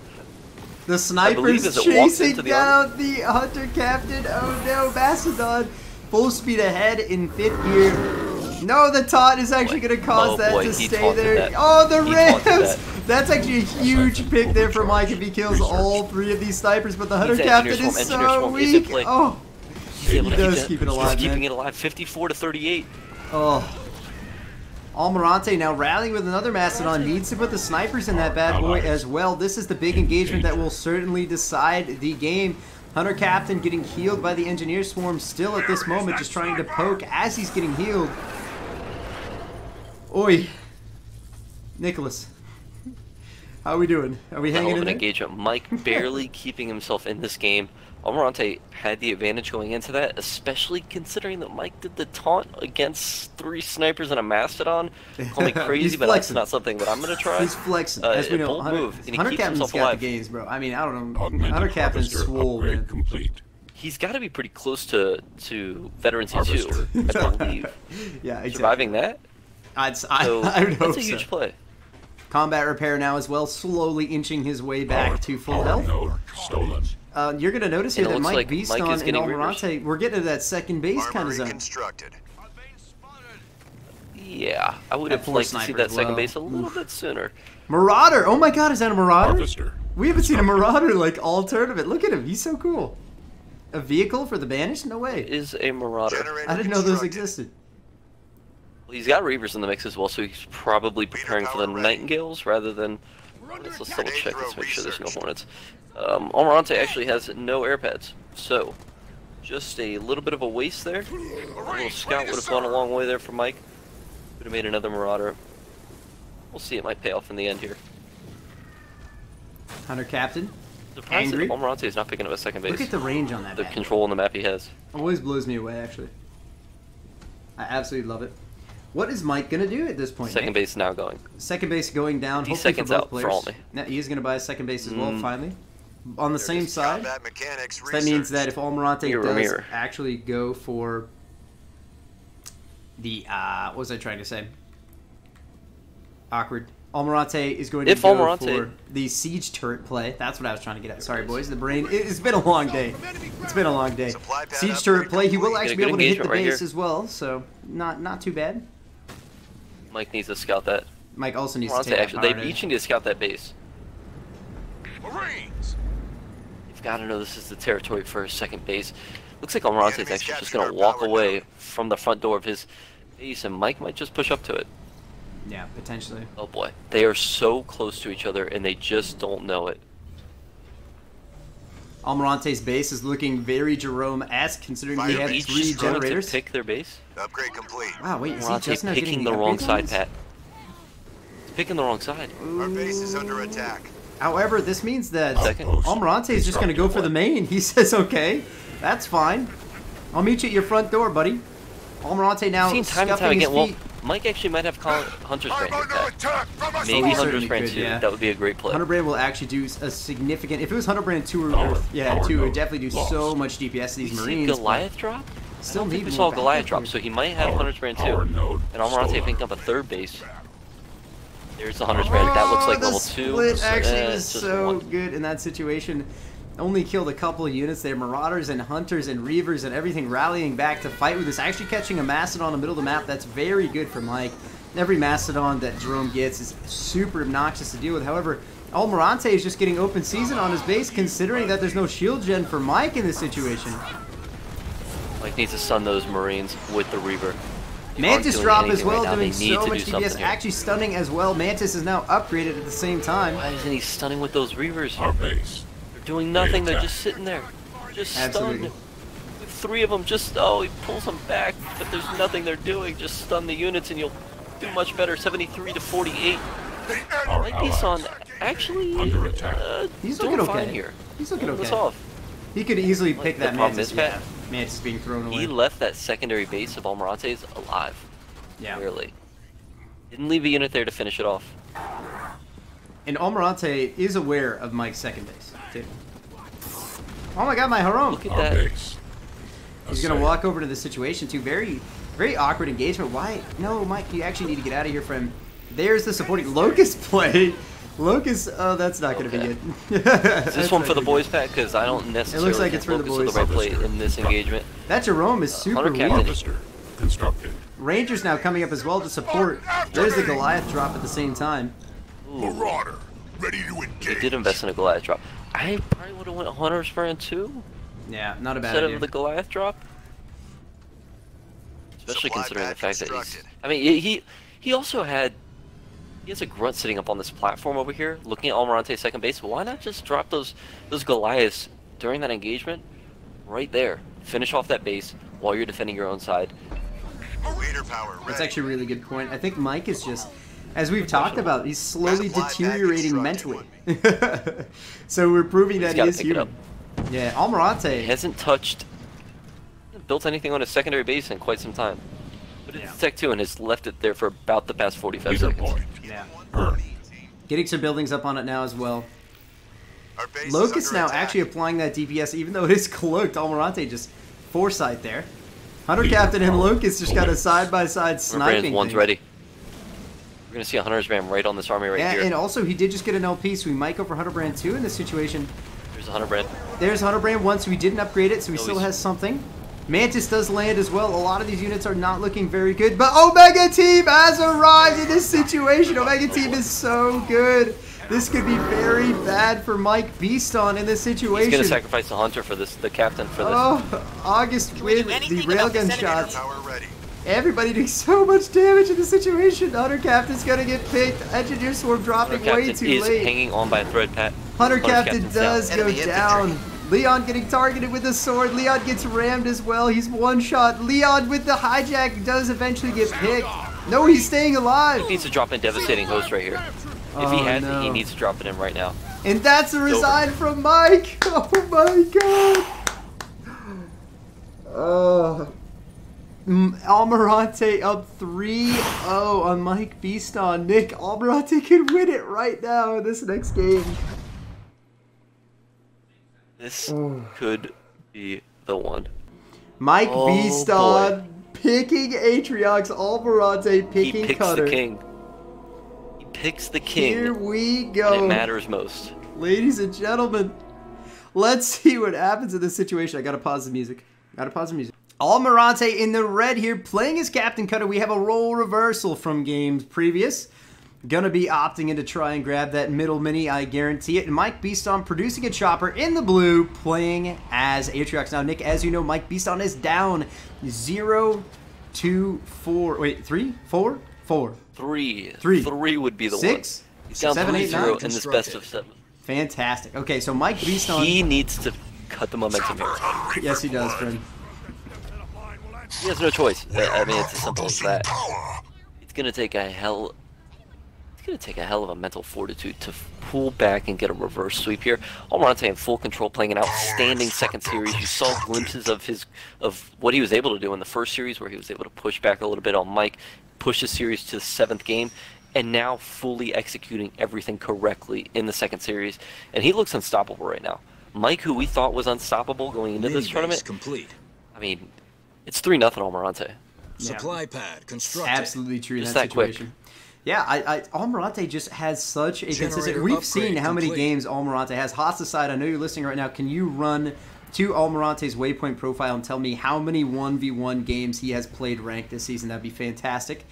S1: The sniper's
S2: as it walks
S1: chasing
S2: into the
S1: down the Hunter Captain. Oh no, Mastodon. Full speed ahead in 5th gear. No, the taunt is actually going to cause that to stay there.
S2: That.
S1: Oh, the
S2: He
S1: rams! That's actually a huge pick there for Mike if he kills all 3 of these snipers, but the Hunter Captain is so weak. Oh, he does keep it alive,
S2: keeping it alive, 54 to 38.
S1: Oh. Almirante now rallying with another Mastodon, needs to put the snipers in that bad boy as well. This is the big engagement that will certainly decide the game. Hunter Captain getting healed by the Engineer Swarm still at this moment, just trying to poke as he's getting healed. Oi. Nicholas. How are we doing? Are we
S2: Hell
S1: hanging
S2: of
S1: in
S2: an
S1: there?
S2: engagement. Mike barely keeping himself in this game. Almirante had the advantage going into that, especially considering that Mike did the taunt against 3 snipers and a Mastodon. Call me crazy,
S1: He's
S2: but that's
S1: flexing.
S2: not something that I'm going to try.
S1: He's flexing. As we know,
S2: bold
S1: Hunter,
S2: move, and he
S1: Hunter
S2: keeps
S1: Captain's
S2: himself
S1: got
S2: alive.
S1: the games, bro. I mean, I don't know.
S4: Augmented
S1: Hunter Captain's
S4: harvester
S1: swole,
S4: upgrade
S1: man.
S4: complete.
S2: He's got to be pretty close to veterancy
S4: Harvester.
S2: 2, I believe.
S1: Yeah, exactly.
S2: Surviving that,
S1: I
S2: so
S1: would hope
S2: that's a huge
S1: so.
S2: play.
S1: Combat repair now as well, slowly inching his way back to full
S4: Power
S1: health.
S4: node stolen.
S1: You're going to notice here
S2: And it
S1: that
S2: looks
S1: Mike
S2: like
S1: Beaston
S2: Mike is
S1: and
S2: getting
S1: Almirante, we're getting to that second base kind
S3: Armory
S1: of zone.
S3: constructed.
S2: Yeah, I would
S1: That
S2: have
S1: poor
S2: liked to see
S1: sniper
S2: that
S1: as
S2: second
S1: well.
S2: base a little bit sooner.
S1: Marauder! Oh my god, is that a Marauder?
S4: Harvester.
S1: We haven't seen a Marauder like all tournament. Look at him, he's so cool. A vehicle for the Banished? No way.
S2: Is a Marauder.
S3: Generator
S1: I didn't know those
S3: constructed.
S1: existed.
S2: Well, he's got Reavers in the mix as well, so he's probably preparing for the
S3: power ready.
S2: Nightingales rather than... Let's double check. Let's make sure there's no
S3: Researched.
S2: Hornets. Almirante actually has no air pads, so just a little bit of a waste there. A little scout would have gone a long way there for Mike. Would have made another Marauder. We'll see, it might pay off in the end here.
S1: Hunter Captain.
S2: Surprised
S1: Angry.
S2: that Almirante is not picking up a second base.
S1: Look at the range on that
S2: The
S1: bad boy.
S2: control on the map he has.
S1: Always blows me away, actually. I absolutely love it. What is Mike going to do at this point?
S2: Second
S1: Nick?
S2: base now going.
S1: Second base going down.
S2: He's
S1: Hopefully
S2: seconds
S1: for both
S2: out
S1: players.
S2: for all me.
S1: Now, he's going to buy a second base as well,
S2: Mm.
S1: finally. On the same side,
S3: Combat mechanics
S1: so that means that if Almirante
S2: Mirror,
S1: does
S2: mirror.
S1: actually go for the, what was I trying to say? Awkward. Almirante is going to
S2: If
S1: go
S2: Almirante-
S1: for the siege turret play. That's what I was trying to get at. Sorry, boys. The brain. It's been a long day. It's been a long day.
S3: Supply pad
S1: Siege
S3: upgrade
S1: turret play. He will
S3: complete.
S1: actually
S2: Get
S1: be
S2: a
S1: able
S2: good
S1: to hit the
S2: engagement right
S1: base
S2: here.
S1: as well. So not too bad.
S2: Mike needs to scout that.
S1: Mike also needs to
S2: Almirante
S1: take
S2: actually,
S1: that
S2: they
S1: power
S2: each need to scout that base.
S3: Marines.
S2: You've got to know this is the territory for his second base. Looks like Almirante is
S3: enemy's
S2: actually just
S3: captured
S2: going to
S3: our
S2: walk
S3: power
S2: away
S3: node.
S2: from the front door of his base, and Mike might just push up to it.
S1: Yeah, potentially.
S2: Oh boy, they are so close to each other, and they just don't know it.
S1: Almirante's base is looking very Jerome-esque, considering he
S3: Fire
S1: had
S3: each
S1: 3
S2: Just going to
S1: generators.
S2: pick their base.
S3: Upgrade complete.
S1: Wow, wait, is he
S2: Almirante
S1: just now getting
S2: picking
S1: the
S2: the wrong
S1: upgrades on
S2: side,
S1: this?
S2: Pat. He's picking the wrong side.
S3: Our base is under attack.
S1: However, this means that
S2: Second.
S1: Almirante is just going to go for the main. He says, okay, that's fine. I'll meet you at your front door, buddy. Almirante now
S2: I've seen time and time
S1: scuffing his
S2: again. Well,
S1: feet.
S2: Mike actually might have Hunter's Brand with that.
S3: attack from us.
S2: Maybe
S1: he
S2: Hunter's
S1: certainly
S2: Brand
S1: could,
S2: 2.
S1: yeah.
S2: That would be a great play.
S1: Hunter Brand will actually do a significant... If it was Hunter Brand 2 or
S4: Power
S1: 2, it
S4: node
S1: would definitely do
S4: lost.
S1: so much DPS to
S2: We
S1: these
S2: see
S1: Marines. but
S2: Goliath drop?
S1: Still
S2: I don't think
S1: need
S2: we
S1: more
S2: saw Goliath
S1: backup
S2: drop,
S1: here.
S2: so he might have
S4: Power-
S2: Hunter's Brand 2.
S4: power node
S2: And Almirante
S4: stolen.
S2: picked up a third base. There's the Hunter's Brand. That looks like
S1: the
S2: level 2.
S1: split actually was
S2: it's just
S1: so
S2: one.
S1: good in that situation. Only killed a couple of units there. Marauders and Hunters and Reavers and everything rallying back to fight with this. Actually catching a Mastodon in the middle of the map. That's very good for Mike. Every Mastodon that Jerome gets is super obnoxious to deal with. However, Almirante is just getting open season on his base, considering that there's no shield gen for Mike in this situation.
S2: Mike needs to stun those Marines with the Reaver. They aren't
S1: Mantis
S2: doing
S1: drop as
S2: anything
S1: well,
S2: right now.
S1: doing
S2: They need
S1: so
S2: to
S1: much
S2: do
S1: DPS.
S2: something here.
S1: Actually stunning as well. Mantis is now upgraded at the same time.
S2: Why isn't he stunning with those Reavers?
S4: Our base.
S2: They're doing nothing. They're
S4: attack.
S2: just sitting there. Just
S1: Absolutely.
S2: stunned. With 3 of them, just, oh, he pulls them back, but there's nothing they're doing. Just stun the units and you'll do much better. 73 to 48.
S4: Our
S2: Mike Bison
S4: ally.
S2: actually
S4: Under attack.
S1: He's
S2: doing
S1: looking
S2: fine
S1: okay.
S2: here.
S1: He's looking
S2: Pulling this
S1: okay.
S2: off.
S1: He could easily
S2: Like,
S1: pick
S2: the
S1: that
S2: problem
S1: Mantis.
S2: is, Pat,
S1: Yeah, Mantis being thrown away.
S2: He left that secondary base of Almirante's alive.
S1: Yeah.
S2: Clearly. Didn't leave a unit there to finish it off.
S1: And Almirante is aware of Mike's second base, too. Oh my god, my Harom!
S2: Look at
S4: Our
S2: that.
S4: base.
S1: He's gonna walk over to the situation, too. Very, very awkward engagement. Why? No, Mike, you actually need to get out of here from... There's the supporting Locust play. Locust, oh, that's not gonna
S2: Okay.
S1: be good.
S2: Is this one for the boys, Pat? Because I don't necessarily
S1: like
S2: think
S1: it's for the
S2: Locust are
S1: boys.
S2: the right play in this engagement.
S1: That Jerome is super
S2: Hunter
S1: weak.
S2: Captain.
S4: Harvester. Constructed.
S1: Rangers now coming up as well to support. There's the Goliath drop at the same time.
S3: Marauder, ready to
S2: He
S3: engage.
S2: did invest in a Goliath drop. I probably would have went Hunter's Brand 2
S1: Yeah, not a bad
S2: instead
S1: idea.
S2: of the Goliath drop. Especially
S3: Supply
S2: considering the
S3: pad
S2: fact that he's...
S3: constructed.
S2: I mean, he also had... He has a grunt sitting up on this platform over here, looking at Almirante's second base. Why not just drop those Goliaths during that engagement? Right there. Finish off that base while you're defending your own side.
S3: Leader power ready.
S1: That's actually a really good point. I think Mike is just As we've talked about, he's slowly
S3: That fly back
S1: deteriorating
S3: constructed
S1: mentally. So we're proving that he
S2: gotta
S1: is
S2: pick it
S1: human. Yeah, Almirante.
S2: He hasn't built anything on his secondary base in quite some time. But it's Tech 2 and has left it there for about the past 45
S4: Either
S2: seconds.
S4: point.
S1: Yeah.
S4: Earn.
S1: Getting some buildings up on it now as well.
S3: Our base is
S1: Locust
S3: under
S1: now
S3: attack.
S1: actually applying that DPS, even though it is cloaked. Almirante just foresight there. Hunter Captain and Locust just got a side-by-side
S2: Hunter
S1: sniping
S2: Brand's one's
S1: thing.
S2: ready. We're going to see a Hunter's Brand right on this army right
S1: Yeah,
S2: here.
S1: and also he did just get an LP, so we might go for Hunter Brand 2 in this situation.
S2: There's a Hunter Brand.
S1: There's Hunter Brand 1, so he didn't upgrade it, so he
S2: No,
S1: still
S2: he's-
S1: has something. Mantis does land as well. A lot of these units are not looking very good, but Omega Team has arrived in this situation. Omega Team is so good. This could be very bad for Mike Beaston in this situation.
S2: He's going to sacrifice the Hunter for this, the captain for this.
S1: Oh, August with the railgun shots.
S3: Power ready.
S1: Everybody doing so much damage in this situation. Hunter Captain's gonna get picked. Engineer Swarm dropping
S2: Hunter
S1: way
S2: Captain
S1: too
S2: is
S1: late.
S2: hanging on by a thread, Pat.
S1: Hunter Captain
S2: Captain's
S1: does
S2: down.
S1: go
S3: Enemy
S1: down. Leon getting targeted with the sword. Leon gets rammed as well. He's one shot. Leon with the hijack does eventually get picked. No, he's staying alive.
S2: He needs to drop in Devastating Host right here. If he
S1: Oh,
S2: has it, he
S1: no.
S2: needs to drop it in right now.
S1: And that's a resign from Mike. Oh my god. Oh. Almirante up 3-0 on Mike Beaston. Nick, Almirante could win it right now in this next game.
S2: This could be the one.
S1: Mike
S2: Oh,
S1: Beaston picking Atriox, Almirante
S2: He
S1: picking
S2: picks
S1: Cutter.
S2: the king. He picks the king.
S1: Here we
S2: And
S1: go.
S2: it matters most.
S1: Ladies and gentlemen, let's see what happens in this situation. I gotta pause the music. Almirante in the red here, playing as Captain Cutter. We have a role reversal from games previous. Gonna be opting in to try and grab that middle mini, I guarantee it. And Mike Beaston producing a chopper in the blue, playing as Atriox. Now, Nick, as you know, Mike Beaston is down 0-2-4. Wait, 3? 4? 4.
S2: Three.
S1: Three.
S2: Three would be the
S1: 6?
S2: one. He's down
S1: 7, 8, 9?
S2: 3-0 in this best of 7.
S1: Fantastic. Okay, so Mike Beaston.
S2: He needs to cut the momentum here.
S1: Yes, he does, friend.
S2: He has no choice. I mean, it's as simple as that. It's gonna take a hell of a mental fortitude to pull back and get a reverse sweep here. Almirante in full control, playing an outstanding second series. You saw glimpses of what he was able to do in the first series, where he was able to push back a little bit on Mike, push the series to the 7th game, and now fully executing everything correctly in the second series. And he looks unstoppable right now. Mike, who we thought was unstoppable going into this tournament,
S7: complete.
S2: I mean, it's 3-0 Almirante.
S7: Supply pad constructed.
S1: Absolutely true in
S2: Just
S1: that
S2: that quick.
S1: situation. Yeah, Almirante just has such a consistent.
S7: Generator
S1: We've seen
S7: upgrade
S1: how many
S7: complete.
S1: games Almirante has. Hosticide, I know you're listening right now. Can you run to Almirante's waypoint profile and tell me how many 1v1 games he has played ranked this season? That'd be fantastic.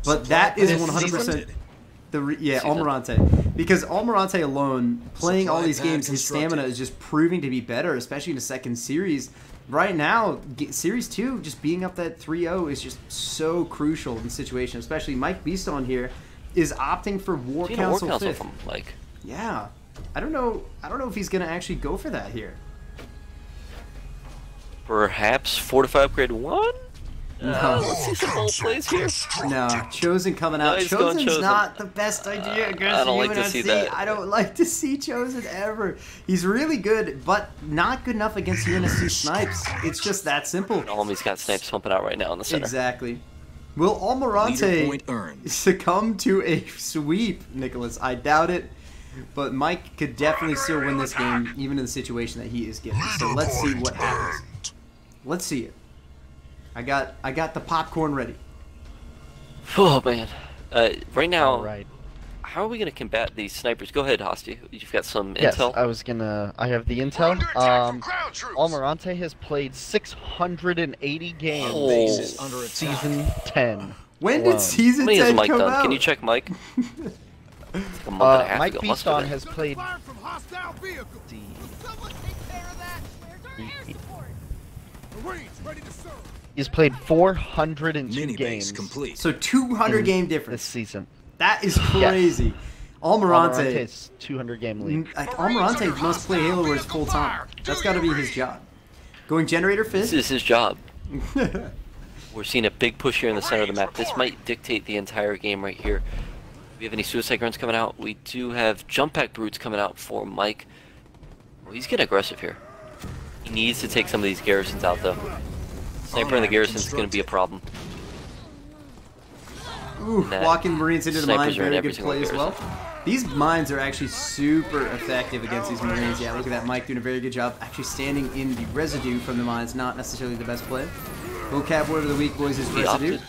S1: But that is
S7: This
S1: 100%
S7: season?
S1: yeah, Almirante. Because Almirante alone, playing all
S7: Supply
S1: these
S7: pad
S1: games, his
S7: constructed.
S1: stamina is just proving to be better, especially in the second series. Right now, Series 2, just being up that 3-0 is just so crucial in the situation. Especially Mike Beaston here is opting for War
S2: Seen a War
S1: Council
S2: Council
S1: 5th.
S2: from Mike.
S1: Yeah. I don't know if he's going to actually go for that here.
S2: Perhaps Fortify Upgrade 1?
S1: No.
S2: Let's see some bold plays here.
S1: No, Chosen coming out.
S2: No, he's going
S1: Chosen's
S2: Chosen.
S1: not the best idea against
S2: I don't like to
S1: UNSC.
S2: see that.
S1: I don't like to see Chosen ever. He's really good, but not good enough against UNSC snipes. It's just that simple.
S2: Almi's got snipes pumping out right now in the center.
S1: Exactly. Will
S7: Leader
S1: Almirante
S7: point earned.
S1: succumb to a sweep, Nicholas? I doubt it. But Mike could definitely still win this game, even in the situation that he is given. So let's see what happens. Let's see it. I got the popcorn ready.
S2: Oh man. Right now,
S6: All right.
S2: how are we going to combat these snipers? Go ahead, Hosty. You've got some
S6: Yes,
S2: intel?
S6: I have the intel.
S3: Under attack from ground troops.
S6: Almirante has played 680 games.
S2: Oh.
S7: Base is under attack.
S6: Season 10.
S1: When
S6: alone.
S1: did season
S2: How many has
S1: 10
S2: Mike
S1: come
S2: done?
S1: out?
S2: Can you check Mike? It's like a month and a half
S6: Mike
S2: ago. Must have
S6: Beaston
S2: been.
S6: has played.
S8: from hostile vehicle. Someone take care of that. Where's our air support? Marines ready to serve.
S6: He's played 402
S7: Mini
S6: games
S7: base complete.
S1: So 200 game
S6: this
S1: difference.
S6: season.
S1: That is crazy. Almirante.
S6: Almirante's 200 game lead.
S1: Almirante must play Halo Wars full time. That's got to be his job. Going Generator
S2: This
S1: 5th.
S2: is his job. We're seeing a big push here in the center of the map. This might dictate the entire game right here. we have any suicide grunts coming out? We do have jump pack brutes coming out for Mike. Oh, he's getting aggressive here. He needs to take some of these garrisons out, though. Sniper in the garrison is going to be a problem.
S1: Ooh, walking Marines into the mine, very good play as well.
S2: garrison.
S1: These mines are actually super effective against these Marines. Yeah, look at that. Mike doing a very good job actually standing in the residue from the mines. Not necessarily the best play. Vocab word of the week, boys, is residue.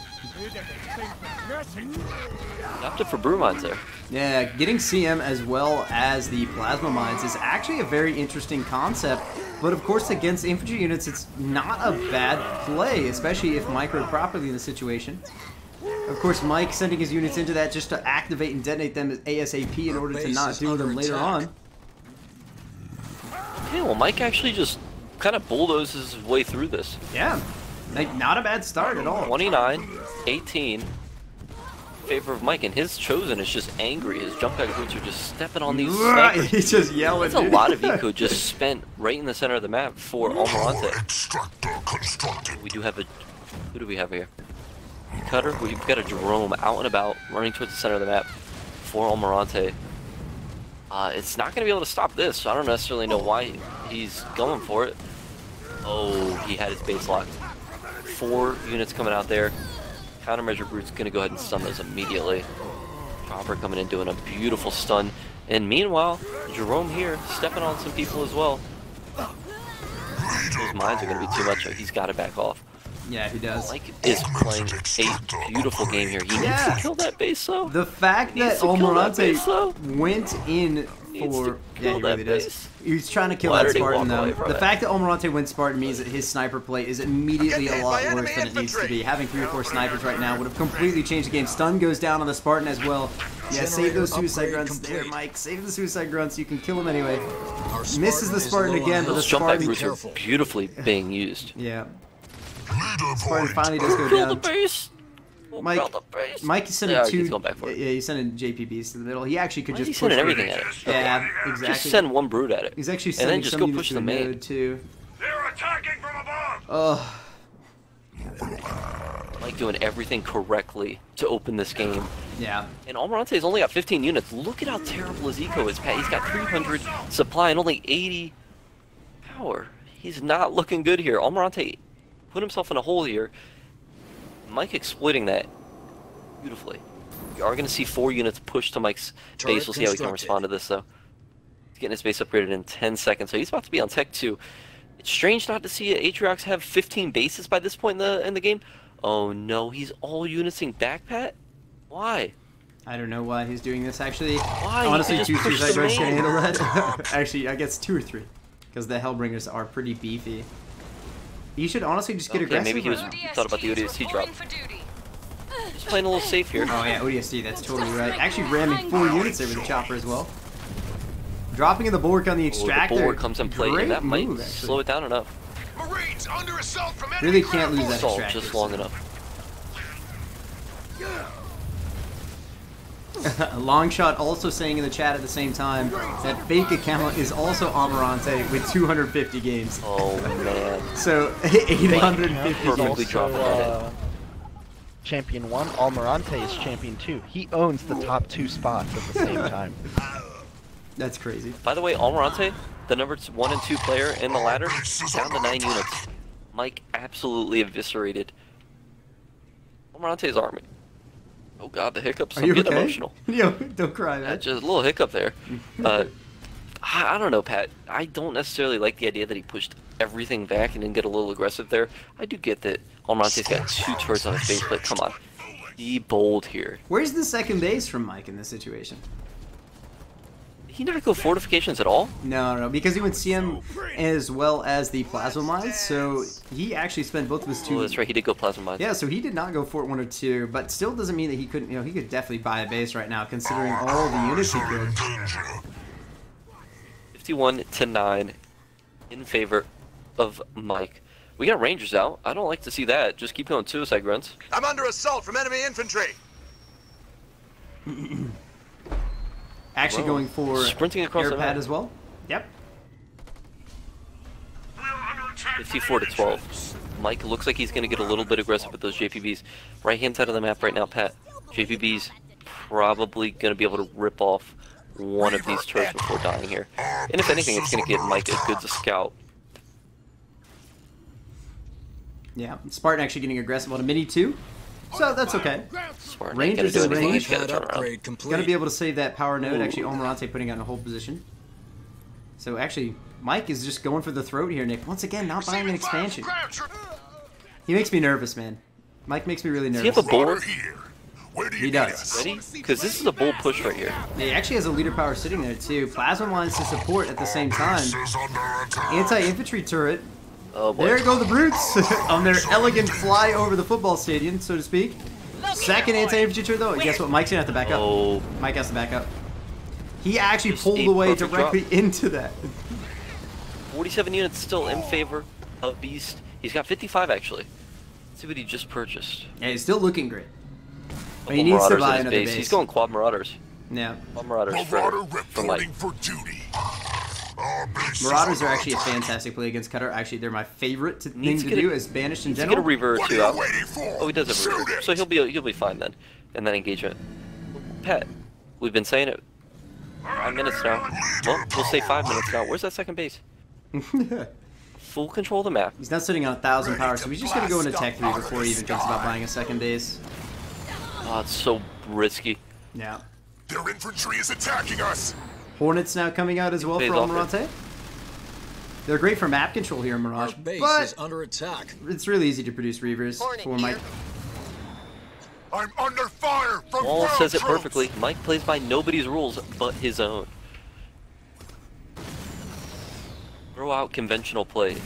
S2: Opted for brew mines there.
S1: Yeah, getting CM as well as the plasma mines is actually a very interesting concept. But of course, against infantry units, it's not a bad play, especially if Mike rode properly in the situation. Of course, Mike sending his units into that just to activate and detonate them ASAP in order to not do them later on.
S2: Yeah, well, Mike actually just kind of bulldozes his way through this.
S1: Yeah, like not a bad start at all.
S2: 29, 18, in favor of Mike, and his chosen is just angry. His jump pack boots are just stepping on these snipers.
S1: He's just yelling.
S2: That's a lot of eco just spent right in the center of the map for Almirante. We do have a... Who do we have here? Cutter. We've got a Jerome out and about, running towards the center of the map for Almirante. It's not going to be able to stop this, so I don't necessarily know why he's going for it. Oh, he had his base locked. 4 units coming out there. Countermeasure Brute's going to go ahead and stun those immediately. Chopper coming in doing a beautiful stun. And meanwhile, Jerome here stepping on some people as well. Those mines are going to be too much, so he's got to back off.
S1: Yeah, he does.
S2: Mike is playing a beautiful game here. He needs to kill that base, though.
S1: The fact that Almirante went in for... Yeah, he really does. He's trying to kill that Spartan, though. The fact that Almirante went Spartan means that his sniper play is immediately a lot worse than it needs to be. Having 3 or 4 snipers right now would have completely changed the game. Stun goes down on the Spartan as well. Yeah, save those suicide grunts there, Mike. Save the suicide grunts. You can kill him anyway. Misses the Spartan again, but the Spartan...
S2: Those jump back brutes are beautifully being used.
S1: Yeah. Spartan finally does go
S2: Kill
S1: down.
S2: the base.
S1: Mike is sending 2.
S2: He's going back for it.
S1: Yeah, he's sending JPBs to the middle. He actually could just push
S2: sending everything at it.
S1: Yeah, exactly.
S2: Just send 1 brood at it.
S1: He's actually
S2: and
S1: sending
S2: then just
S1: some
S2: go
S1: units
S2: push
S1: to
S2: the main.
S1: node too.
S3: They're attacking from above.
S2: Mike doing everything correctly to open this game.
S1: Yeah.
S2: And Almirante's only got 15 units. Look at how terrible his eco is, Pat. He's got 300 supply and only 80 power. He's not looking good here. Almirante put himself in a hole here. Mike exploiting that beautifully. We are going to see 4 units push to Mike's base. We'll see how he can respond to this, though. He's getting his base upgraded in 10 seconds, so he's about to be on Tech 2. It's strange not to see Atriox have 15 bases by this point in the game. Oh no, he's all unising back, Pat? Why?
S1: I don't know why he's doing this, actually.
S2: Why?
S1: Honestly, 2 suicide grunts can handle that. Actually, I guess 2 or 3. Because the Hellbringers are pretty beefy. You should honestly just get aggressive.
S2: Maybe he thought about the ODST drop. Just playing a little safe here.
S1: Oh yeah, ODST, that's totally right. Actually ramming 4 units there with the chopper as well. Dropping in the bulwark on the extractor.
S2: The bulwark comes in play, and that might
S1: move,
S2: slow it down enough.
S3: Marines under assault from
S1: Really can't lose that
S2: Assault
S1: extractor.
S2: just long enough.
S1: Longshot also saying in the chat at the same time that fake account is also Almirante with 250 games.
S2: Oh man.
S1: So 850
S2: Perfectly
S1: games.
S2: dropping that in.
S6: Champion 1, Almirante is Champion 2. He owns the top 2 spots at the same time.
S1: That's crazy.
S2: By the way, Almirante, the number 1 and 2 player in the ladder, down to 9 units. Mike absolutely eviscerated Almirante's army. Oh god, the hiccups. I'm getting emotional.
S1: Yo, don't cry, man.
S2: Just a little hiccup there. I don't know, Pat. I don't necessarily like the idea that he pushed everything back and then get a little aggressive there. I do get that Almirante's got 2 turrets on his base, but come on. Be bold here.
S1: Where's the second base from Mike in this situation?
S2: Did he not go fortifications at all?
S1: No, because he went CM as well as the plasma mines, so he actually spent both of his 2.
S2: Oh, that's right, he did go plasma mines.
S1: Yeah, so he did not go Fort 1 or 2, but still doesn't mean that he couldn't, he could definitely buy a base right now, considering all the units he could.
S2: 51-9 in favor of Mike. We got Rangers out. I don't like to see that. Just keep going suicide grunts.
S3: I'm under assault from enemy infantry.
S1: Actually going for
S2: sprinting across the map
S1: as well. Yep.
S2: 54-12. Mike looks like he's going to get a little bit aggressive with those JPBs. Right hand side of the map right now, Pat. JPBs probably going to be able to rip off one of these turrets before dying here. And if anything, it's going to get Mike a good scout.
S1: Yeah, Spartan actually getting aggressive on a mini too, so that's okay.
S2: Spartan
S1: Rangers
S2: ain't
S1: in
S2: gonna do anything.
S1: range.
S2: He's got to turn around.
S7: Upgrade complete.
S1: Gonna be able to save that power node. Actually, Almirante putting it in a hold position. So actually, Mike is just going for the throat here, Nick. Once again, not buying an expansion. He makes me nervous, man. Mike makes me really
S2: Does he
S1: nervous.
S2: have a bull?
S1: He does.
S2: Ready? Because this is a bull push right here.
S1: He actually has a leader power sitting there too. Plasma lines to support at the same time. Anti-infantry turret.
S2: Oh boy.
S1: There go the brutes on their elegant fly over the football stadium, so to speak. Second anti-infantry turret though. And guess what? Mike's gonna have to back up.
S2: Oh.
S1: Mike has to back up. He actually
S2: Just
S1: pulled
S2: a
S1: away
S2: perfect
S1: directly
S2: drop.
S1: into that.
S2: 47 units still in favor of Beast. He's got 55 actually. Let's see what he just purchased.
S1: Yeah, he's still looking great. But
S2: Couple
S1: he needs to
S2: Marauders
S1: buy
S2: in his
S1: another
S2: base.
S1: base.
S2: He's going quad Marauders.
S1: Yeah.
S2: Quad Marauders for Mike.
S3: for duty.
S1: Marauders are actually a fantastic play against Cutter. Actually, they're my favorite thing
S2: Needs
S1: to
S2: to get
S1: do
S2: a-
S1: as banished in
S2: He's gonna get a
S1: general.
S2: Reaver or
S3: What
S2: two
S3: are
S2: out.
S3: you waiting for?
S2: Oh, he does have a
S3: Shoot
S2: Reaver,
S3: it.
S2: so he'll be fine then. And then engagement. Pat, we've been saying it 5 minutes now. Well, we'll say 5 minutes now. Where's that second base? Full control of the map.
S1: He's not sitting on 1,000 power, so he's just gonna go into Tech 3 before he even thinks about buying a second base.
S2: Oh, it's so risky.
S1: Yeah.
S3: Their infantry is attacking us.
S1: Hornets now coming out as well
S2: Phase
S1: for
S2: off
S1: Almirante. They're great for map control here in Mirage,
S7: Our base
S1: but
S7: is under attack.
S1: it's really easy to produce Reavers for Mike.
S3: I'm under fire from
S2: Wall
S3: ground
S2: says it
S3: troops.
S2: perfectly. Mike plays by nobody's rules but his own. Throw out conventional play.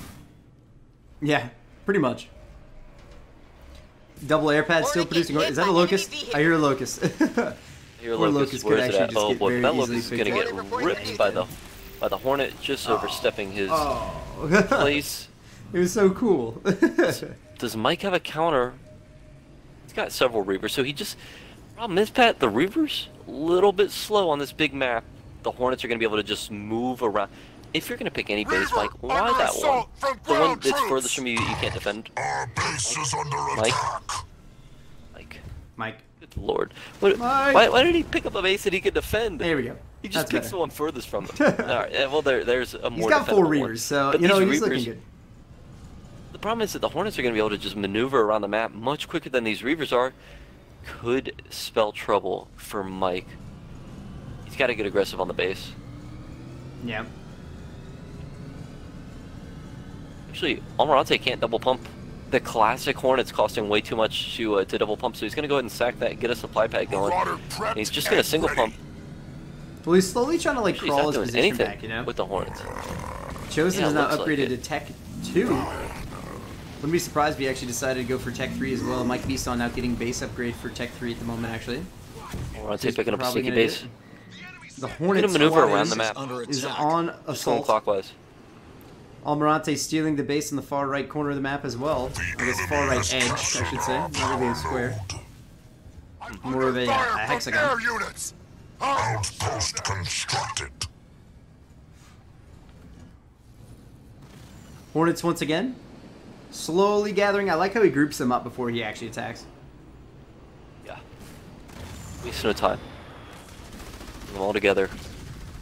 S1: Yeah, pretty much. Double air pad still producing. Is that a locust? I hear a locust.
S2: Here,
S1: Poor
S2: Locust,
S1: Locust could
S2: where's it
S1: actually
S2: at?
S1: just
S2: Oh
S1: get
S2: boy,
S1: very
S2: that
S1: easily
S2: Locust is gonna
S1: picked
S2: get
S1: up.
S2: ripped by the Hornet, just overstepping his
S1: Oh.
S2: place.
S1: It was so cool.
S2: Does Mike have a counter? He's got several Reavers, so he just... Problem is, Pat, the Reavers, a little bit slow on this big map. The Hornets are going to be able to just move around. If you're going to pick any base, Mike, why
S3: under
S2: that one?
S3: assault from
S2: The one
S3: ground
S2: that's
S3: troops.
S2: furthest from you that you can't defend.
S3: Our base is under
S2: Mike?
S3: attack.
S2: Mike,
S1: Mike,
S2: good lord. What,
S1: Mike.
S2: why did he pick up a base that he could defend?
S1: there we go.
S2: He just
S1: That's
S2: picks
S1: better.
S2: the one furthest from them. Alright, well, there's a more
S1: He's got 4
S2: defendable one.
S1: Reavers, so,
S2: But
S1: you know,
S2: these
S1: he's looking
S2: Reavers-
S1: good.
S2: The problem is that the Hornets are going to be able to just maneuver around the map much quicker than these Reavers are. Could spell trouble for Mike. He's got to get aggressive on the base.
S1: Yeah.
S2: Actually, Almirante can't double pump. The classic Hornet's costing way too much to double pump, so he's going to go ahead and sack that and get a supply pad going.
S3: Marauder prepped
S2: And he's just going to
S3: and
S2: single
S3: ready.
S2: pump.
S1: Well, he's slowly trying to, like,
S2: Actually, he's
S1: crawl
S2: not
S1: his
S2: doing
S1: position
S2: anything
S1: back, you know?
S2: with the Hornets.
S1: Chosen
S2: Yeah,
S1: is now
S2: looks like
S1: upgraded
S2: it.
S1: to Tech 2. Wouldn't be surprised if he actually decided to go for Tech 3 as well. Mike Beaston now getting base upgrade for Tech 3 at the moment, actually.
S2: Almirante
S1: He's
S2: picking up a
S1: probably
S2: sneaky
S1: gonna
S2: base.
S1: do it. The
S2: He's
S1: Hornet
S2: going to maneuver
S1: squad
S2: around
S1: is-
S2: the map.
S7: Under
S1: is
S7: attack.
S1: on
S2: Just going
S1: assault.
S2: clockwise.
S1: Almirante stealing the base in the far right corner of the map as well. I guess far right edge, I should say. Not really a square.
S3: I'm
S1: More of
S3: under
S1: a,
S3: fire
S1: a
S3: from
S1: hexagon.
S3: air units. Outpost constructed.
S1: Hornets once again. Slowly gathering. I like how he groups them up before he actually attacks.
S2: Yeah. Waste no time. Bring them all together.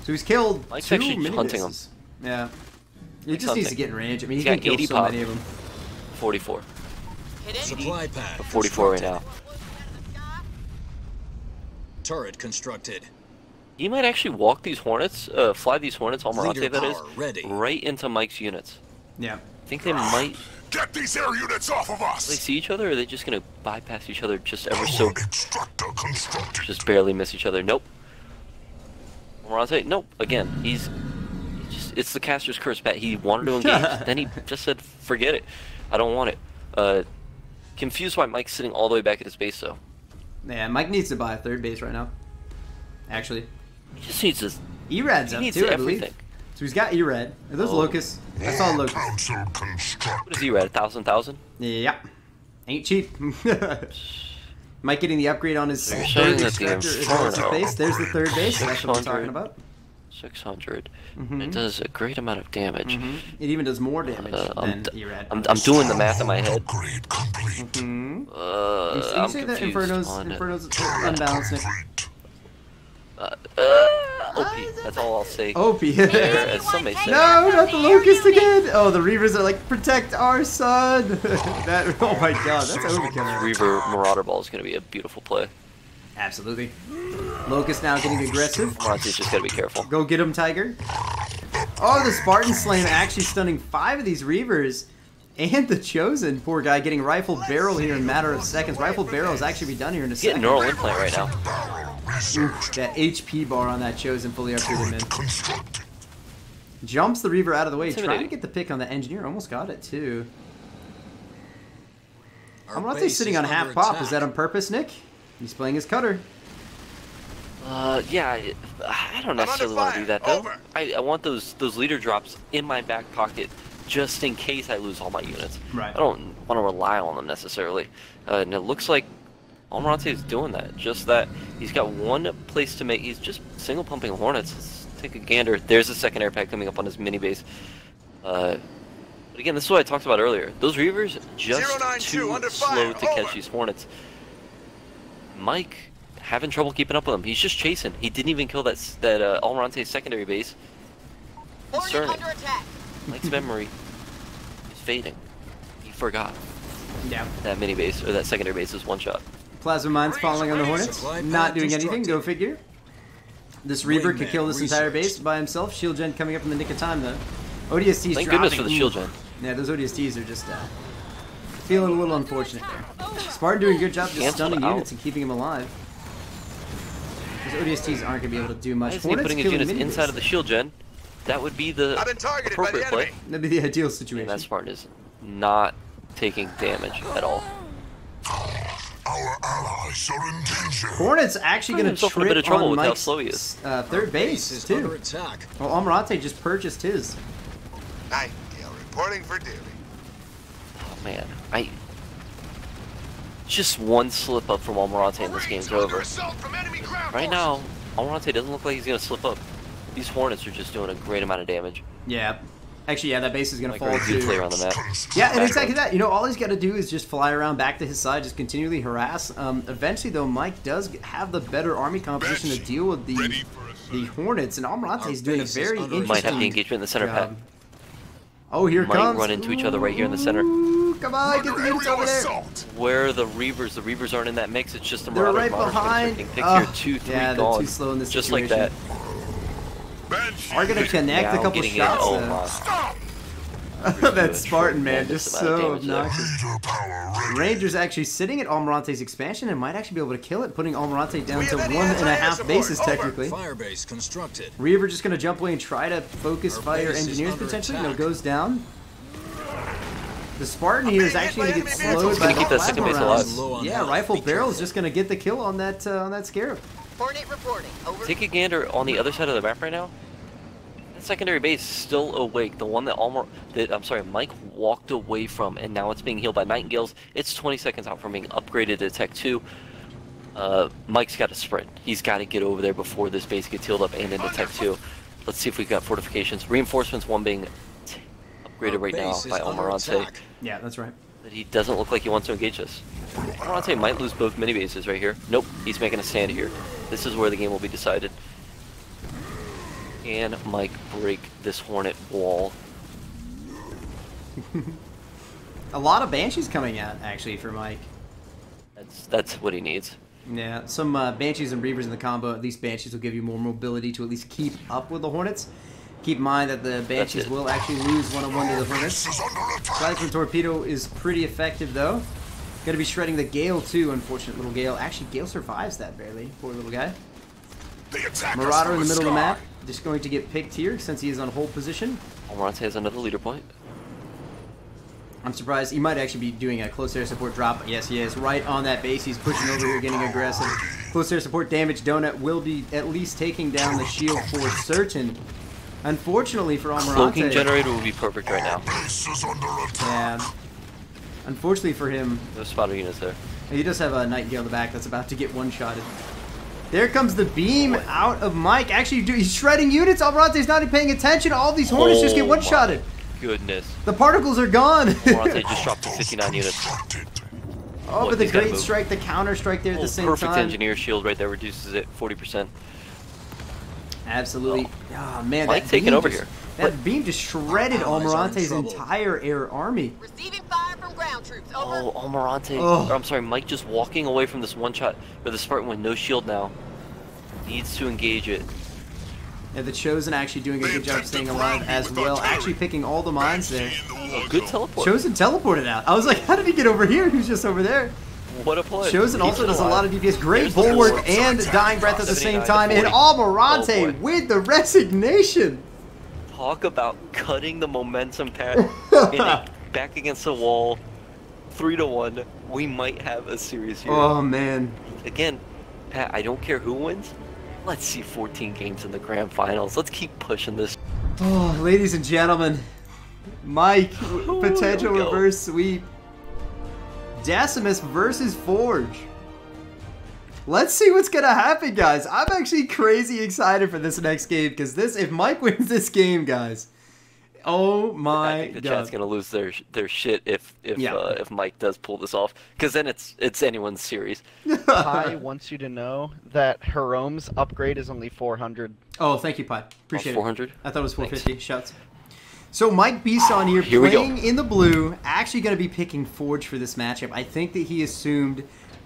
S1: So he's killed
S2: Mike's
S1: 2
S2: actually
S1: mini
S2: hunting
S1: bases. Yeah. He
S2: Mike's
S1: just needs to
S2: hunting.
S1: get in range. I mean, he's
S2: He's
S1: gonna
S2: got
S1: kill
S2: 80
S1: so
S2: pop.
S1: many of them.
S2: 44.
S7: Supply pad.
S2: 44 right now.
S7: Turret constructed.
S2: He might actually walk these Hornets, fly these Hornets, Almirante
S7: Leader
S2: that is,
S7: power ready.
S2: right into Mike's units.
S1: Yeah.
S2: I think they might...
S3: Get these air units off of
S2: Do they
S3: us.
S2: see each other, or are they just going to bypass each other just ever so...
S3: Extractor constructed.
S2: Just barely miss each other? Nope. Almirante? Nope. Again, he's just... It's the caster's curse, Pat. He wanted to engage, then he just said, forget it. I don't want it. Confused why Mike's sitting all the way back at his base, though.
S1: Yeah, Mike needs to buy a 3rd base right now. Actually.
S2: He just needs to...
S1: Erad's
S2: He
S1: up
S2: needs
S1: too, I believe.
S2: everything.
S1: So he's got Erad. Are those
S2: Oh.
S1: locusts? I saw a locust.
S3: Council
S2: What
S3: constructed.
S2: is he at? 1,000?
S1: Yeah. Ain't cheap. Mike getting the upgrade on his
S2: So you're
S1: 3rd
S2: saying that the
S1: extractor as well as his
S2: Inferno
S1: base. There's the 3rd base. That's what I'm
S2: 600.
S1: talking about.
S2: 600. It does a great amount of damage.
S1: It even does more damage than Erad.
S2: I'm doing the math in my head.
S3: Upgrade complete.
S1: You
S2: I'm
S1: say that
S2: confused on
S1: Inferno's unbalanced, Nick.
S2: OP. That's all I'll say.
S1: OP.
S2: As some may say.
S1: No, not the Locust again! Oh, the Reavers are like, protect our son! That, oh my god, that's overkill.
S2: Reaver Marauder Ball is going to be a beautiful play.
S1: Absolutely. Locust now getting aggressive.
S2: Monty's just got to be careful.
S1: Go get him, Tiger. Oh, the Spartan Slam actually stunning 5 of these Reavers. And the Chosen, poor guy, getting Rifle Barrel here in a matter of seconds. Rifle Barrel is actually be done here in a second.
S2: Getting Neural Implant right now.
S1: Oof, that HP bar on that Chosen fully upgraded man. Jumps the Reaver out of the way, trying to get the pick on the Engineer. Almost got it, too. I'm not sitting on half pop. Is that on purpose, Nick? He's playing his cutter.
S2: Yeah, I don't necessarily want to do that, though. I want those leader drops in my back pocket just in case I lose all my units.
S1: Right.
S2: I don't want to rely on them necessarily. And it looks like Almirante is doing that. Just that he's got one place to make. He's just single pumping Hornets. Let's take a gander. There's a second air pack coming up on his mini base. But again, this is what I talked about earlier. Those Reavers just too slow to catch these Hornets. Mike having trouble keeping up with him. He's just chasing. He didn't even kill that Almirante's secondary base. Concerning. Mike's memory is fading. He forgot.
S1: Yeah.
S2: That mini base or that secondary base is one shot.
S1: Plasma Mines falling on the Hornets. Not doing anything. Go figure. This Reaver could kill this entire base by himself. Shield Gen coming up in the nick of time, though. ODST's
S2: Thank
S1: dropping.
S2: goodness for the Shield Gen.
S1: Yeah, those ODSTs are just feeling a little unfortunate there. Spartan doing a good job just stunning units and keeping them alive. Those ODSTs aren't going to be able to do much.
S2: Why isn't he putting his units inside of the Shield Gen? That would be the appropriate play.
S1: That'd be the ideal situation.
S2: And that Spartan is not taking damage at all.
S3: Our allies are in danger.
S1: Hornet's actually going to trip on Mike's third base, too. Well, Almirante just purchased his.
S8: Nightingale reporting for duty.
S2: Oh, man. Just one slip up from Almirante and this game's over. Right now, Almirante doesn't look like he's going to slip up. These Hornets are just doing a great amount of damage.
S1: Yeah. Actually, yeah, that base is going to fall
S2: too.
S1: too.
S2: On the map.
S1: Yeah, and exactly that. You know, all he's got to do is just fly around back to his side, just continually harass. Eventually, though, Mike does have the better army composition to deal with the Hornets, and Almirante is doing a very interesting
S2: Might have the engagement in the center pad.
S1: Oh, here it comes.
S2: Might run into each other right here in the center.
S1: Ooh, come on, get the units over there.
S2: Where are the Reavers? The Reavers aren't in that mix. It's just the
S1: They're
S2: Marauders.
S1: right behind.
S2: Pick here, 2, 3
S1: yeah,
S2: gone.
S1: they're too slow in this
S2: just
S1: situation.
S2: like that.
S1: Are going to connect a couple shots. That Spartan, man, just so obnoxious. Ranger's actually sitting at Almirante's expansion and might actually be able to kill it, putting Almirante down to 1.5 bases, technically.
S7: Firebase constructed.
S1: Reaver just going to jump away and try to focus fire engineers, potentially. No, goes down. The Spartan here is actually going to get slowed by the plasma rounds. Yeah, Rifle Barrel is just going to get the kill on that Scarab.
S9: Hornet reporting. Over.
S2: Take a gander on the other side of the map right now. That secondary base is still awake. The one that Mike walked away from, and now it's being healed by Nightingales. It's 20 seconds out from being upgraded to Tech 2. Mike's got to sprint. He's got to get over there before this base gets healed up and into Tech 2. Let's see if we've got fortifications. Reinforcements 1 being upgraded right now by Almirante.
S1: Yeah, that's right.
S2: But he doesn't look like he wants to engage us. Almirante might lose both mini bases right here. Nope, he's making a stand here. This is where the game will be decided. Can Mike break this Hornet wall?
S1: A lot of Banshees coming out, actually, for Mike.
S2: That's what he needs.
S1: Yeah, some Banshees and Reavers in the combo. At least Banshees will give you more mobility to at least keep up with the Hornets. Keep in mind that the Banshees will actually lose 1-on-1 to the Hornets. Siphon Torpedo is pretty effective, though. Going to be shredding the Gale, too. Unfortunate little Gale. Actually, Gale survives that barely. Poor little guy. Marauder in the middle of the map. Just going to get picked here since he is on hold position.
S2: Almirante has another leader point.
S1: I'm surprised. He might actually be doing a close air support drop. Yes, he is. Right on that base. He's pushing over here, getting aggressive. Close air support damage. Donut will be at least taking down the shield for certain. Unfortunately for Almirante.
S2: Cloaking generator will be perfect right now.
S1: Yeah. Unfortunately for him.
S2: No spotter units there.
S1: He does have a Nightingale in the back that's about to get one-shotted. There comes the beam out of Mike. Actually, he's shredding units. Almirante's not even paying attention. All these Hornets just get one-shotted.
S2: Goodness.
S1: The particles are gone.
S2: Almirante just dropped to 59 units.
S1: Oh,
S2: Look,
S1: but the
S2: he's gotta
S1: great
S2: move.
S1: strike, the counter strike there at the same
S2: Perfect
S1: time.
S2: engineer shield right there reduces it 40%.
S1: Absolutely. Oh, man,
S2: Mike
S1: that
S2: taking
S1: beam
S2: over
S1: just,
S2: here.
S1: That beam just shredded
S7: Allies are in
S1: Almirante's
S7: trouble.
S1: entire air army.
S9: Receiving fire from ground troops. Over.
S2: Oh, Almirante.
S1: Oh.
S2: Or, I'm sorry, Mike just walking away from this one shot. Or the Spartan with no shield now. Needs to engage it.
S1: Yeah, the Chosen actually doing a good job staying alive as well. Actually picking all the mines there.
S2: Good teleport.
S1: Chosen teleported out. I was like, how did he get over here? He was just over there.
S2: What a play.
S1: Chosen also does a lot of DPS. Great
S2: There's the
S1: bulwark
S2: bulwark.
S1: and dying breath at the same
S2: 79 to
S1: time. And
S2: 40.
S1: Almirante
S2: Oh, boy.
S1: with the resignation.
S2: Talk about cutting the momentum path back against the wall. 3-1. We might have a series here.
S1: Oh, man.
S2: Again, Pat, I don't care who wins. Let's see 14 games in the grand finals. Let's keep pushing this.
S1: Oh, ladies and gentlemen. Mike, potential
S2: here we go.
S1: reverse sweep. Decimus versus Forge. Let's see what's gonna happen, guys. I'm actually crazy excited for this next game because if Mike wins this game, guys, oh my
S2: I think the
S1: god,
S2: chat's gonna lose their shit if Mike does pull this off, because then it's anyone's series.
S6: Pi wants you to know that Herome's upgrade is only 400.
S1: Oh, thank you, Pi. Appreciate
S2: 400?
S1: it. I thought it was 450. Shouts. So Mike Beeson here,
S2: Here we go.
S1: playing in the blue, actually going to be picking Forge for this matchup. I think that he assumed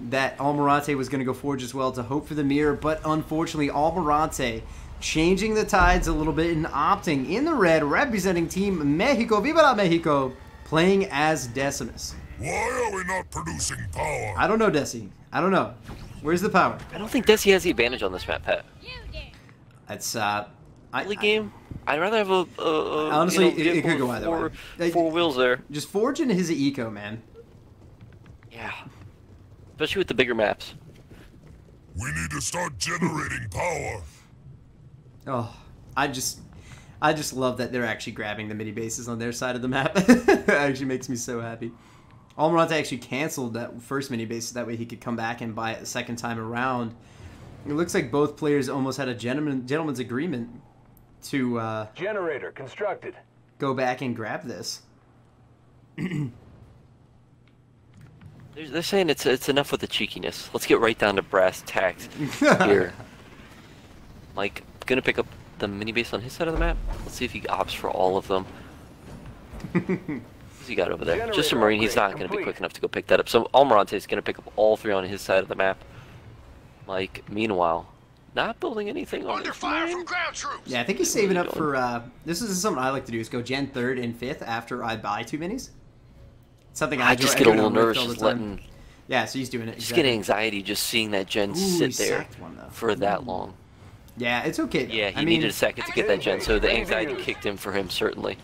S1: that Almirante was going to go Forge as well to hope for the mirror, but unfortunately Almirante changing the tides a little bit and opting in the red, representing Team Mexico, Viva la Mexico, playing as Decimus.
S3: Why are we not producing power?
S1: I don't know, Desi. I don't know. Where's the power?
S2: I don't think Desi has the advantage on this map, Pat.
S1: That's
S2: Early game, I'd rather have a
S1: honestly,
S2: you know,
S1: it could
S2: vehicle
S1: go either
S2: with
S1: way.
S2: four wheels there.
S1: Just Forge and his eco, man.
S2: Yeah, especially with the bigger maps.
S3: We need to start generating power.
S1: Oh, I just love that they're actually grabbing the mini bases on their side of the map. It actually makes me so happy. Almirante actually canceled that first mini base so that way he could come back and buy it a second time around. It looks like both players almost had a gentleman's agreement to
S5: Generator constructed.
S1: go back and grab this.
S2: They're saying it's enough with the cheekiness. Let's get right down to brass tacks here. Mike, gonna pick up the mini base on his side of the map. Let's see if he opts for all of them. What's he got over there? Just a Marine. He's not gonna be quick enough to go pick that up. So Almirante is gonna pick up all three on his side of the map. Mike, meanwhile, not building anything on
S8: Under
S2: his
S8: fire
S2: Marine.
S8: from ground troops.
S1: Yeah, I think he's saving up for, this is something I like to do, is go Gen 3rd and 5th after I buy 2 minis. It's something
S2: I just get
S1: do
S2: a little
S1: on Rift
S2: nervous
S1: all the
S2: just
S1: time.
S2: letting.
S1: Yeah, so he's doing it.
S2: Just
S1: exactly.
S2: getting anxiety just seeing that gen
S1: Ooh,
S2: sit
S1: he
S2: there
S1: sacked one, though.
S2: for that long.
S1: Yeah, it's okay, though.
S2: Yeah, he
S1: I mean,
S2: needed a second to get that gen, so the anxiety kicked in for him, certainly.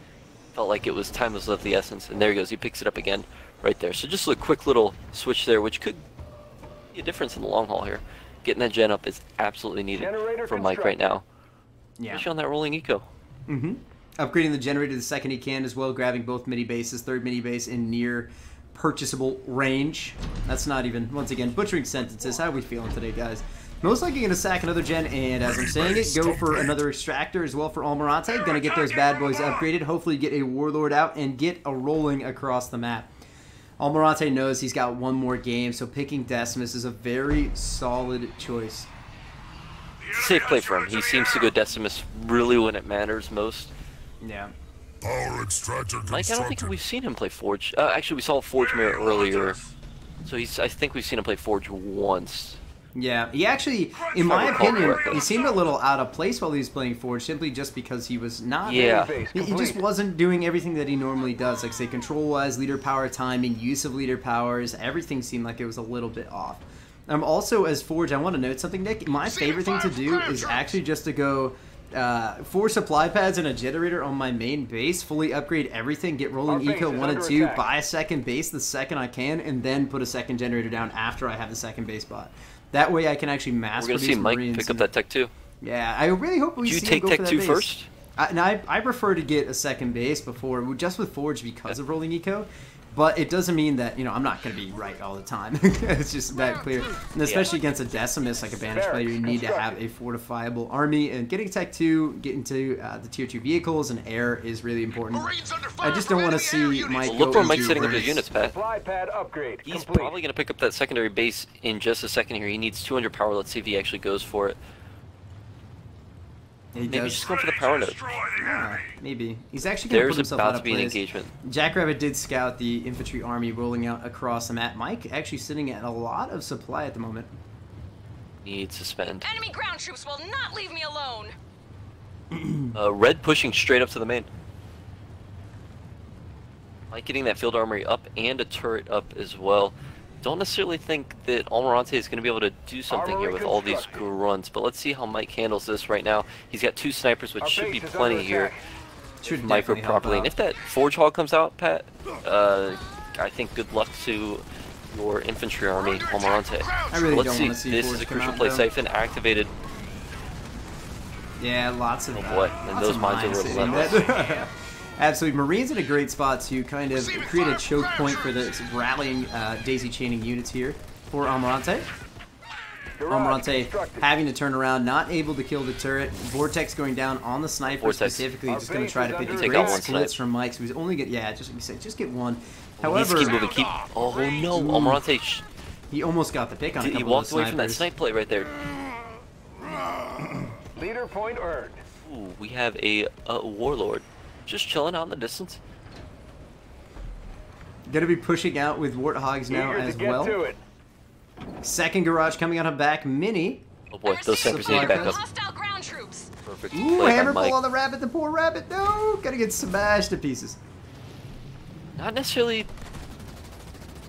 S2: Felt like it was time was of the essence, and there he goes. He picks it up again right there. So just a quick little switch there, which could be a difference in the long haul here. Getting that gen up is absolutely needed for Mike right now.
S1: Yeah.
S2: Especially on that rolling eco.
S1: Mm-hmm. Upgrading the generator the second he can as well, grabbing both mini bases, third mini base in near purchasable range. That's not even, once again, butchering sentences. How are we feeling today, guys? Most likely going to sack another gen, and as I'm saying it, go for another extractor as well for Almirante. Going to get those bad boys upgraded, hopefully get a warlord out, and get a rolling across the map. Almirante knows he's got one more game, so picking Decimus is a very solid choice.
S2: Safe play for him. He seems to go Decimus really when it matters most.
S1: Yeah.
S3: Power extractor constructed.
S2: Mike, I don't think we've seen him play Forge. Actually, we saw Forge Mirror earlier. So I think we've seen him play Forge once.
S1: Yeah, he actually, in
S2: If I
S1: my
S2: recall
S1: opinion,
S2: correctly.
S1: he seemed a little out of place while he was playing Forge, simply just because he was not.
S2: Yeah.
S1: He just wasn't doing everything that he normally does, like say control-wise, leader power timing, use of leader powers. Everything seemed like it was a little bit off. Also, as Forge, I want to note something, Nick. My favorite thing to do is actually just to go 4 supply pads and a generator on my main base, fully upgrade everything, get rolling
S5: Our base
S1: eco
S5: is
S1: 1 and
S5: under
S1: 2,
S5: attack.
S1: buy a second base the second I can, and then put a second generator down after I have the second base bought. That way I can actually mass
S2: We're going to
S1: produce
S2: see Mike
S1: Marines
S2: pick up
S1: and-
S2: that tech 2.
S1: Yeah, I really hope we
S2: Did you
S1: see
S2: take
S1: him go
S2: tech
S1: for that
S2: 2
S1: base.
S2: first?
S1: I prefer to get a second base before, just with Forge because of rolling eco. But it doesn't mean that, you know, I'm not going to be right all the time. It's just that clear. And especially against a Decimus, like a Banished player, you need to have a fortifiable army. And getting Tech 2, getting to the Tier 2 vehicles and air is really important. I just don't want to see Mike
S2: Look
S1: go
S2: where Mike's
S1: into
S2: setting up his
S1: Rivers.
S2: units, Pat.
S5: Supply pad upgrade
S2: He's
S5: complete.
S2: probably going to pick up that secondary base in just a second here. He needs 200 power. Let's see if he actually goes for it.
S1: He
S2: Maybe
S1: does.
S2: just go for the power node.
S1: Yeah, maybe. He's actually going to put
S2: There's
S1: himself
S2: about
S1: out
S2: to
S1: of
S2: be an
S1: place.
S2: engagement.
S1: Jackrabbit did scout the infantry army rolling out across the map. Mike actually sitting at a lot of supply at the moment.
S2: Needs to spend.
S9: Enemy ground troops will not leave me alone.
S2: Red pushing straight up to the main. Mike getting that field armory up and a turret up as well. Don't necessarily think that Almirante is going to be able to do something here with all these grunts, but let's see how Mike handles this right now. He's got 2 snipers, which should be plenty here.
S1: Should
S2: Micro
S1: definitely help
S2: properly.
S1: out.
S2: And if that Forge Hog comes out, Pat, I think good luck to your infantry army, Almirante.
S1: I really
S2: Let's
S1: don't
S2: see.
S1: want to see
S2: This
S1: Forge
S2: is a
S1: come
S2: crucial
S1: out,
S2: play.
S1: though.
S2: Siphon activated.
S1: Yeah, lots of.
S2: Oh boy, and
S1: lots
S2: those
S1: of
S2: mines are
S1: mines
S2: relentless.
S1: hitting. Absolutely, Marine's in a great spot to kind of create a choke point for the rallying daisy chaining units here for Almirante. Almirante having to turn around, not able to kill the turret. Vortex going down on the sniper
S2: Vortex.
S1: specifically, just going to try to pick
S2: Take
S1: great
S2: out one
S1: splits
S2: snipe.
S1: from Mike. So he's only get just get one.
S2: Needs
S1: However,
S2: to keep moving. Keep. Oh no, Almirante.
S1: he almost got the pick on a
S2: He
S1: couple
S2: walked
S1: of
S2: away
S1: those
S2: from that
S1: snipers.
S2: snipe play right there.
S5: Leader point earned.
S2: Ooh, we have a warlord just chilling out in the distance.
S1: Going to be pushing out with Warthogs now
S5: Eager
S1: as
S5: to get
S1: well.
S5: to it.
S1: Second garage coming out of back. Mini.
S2: Oh boy, those snipers need to back up.
S9: Hostile ground troops.
S2: Perfect
S1: Ooh,
S2: play by
S1: hammer pull
S2: Mike.
S1: on the rabbit. The poor rabbit. No, gonna get smashed to pieces.
S2: Not necessarily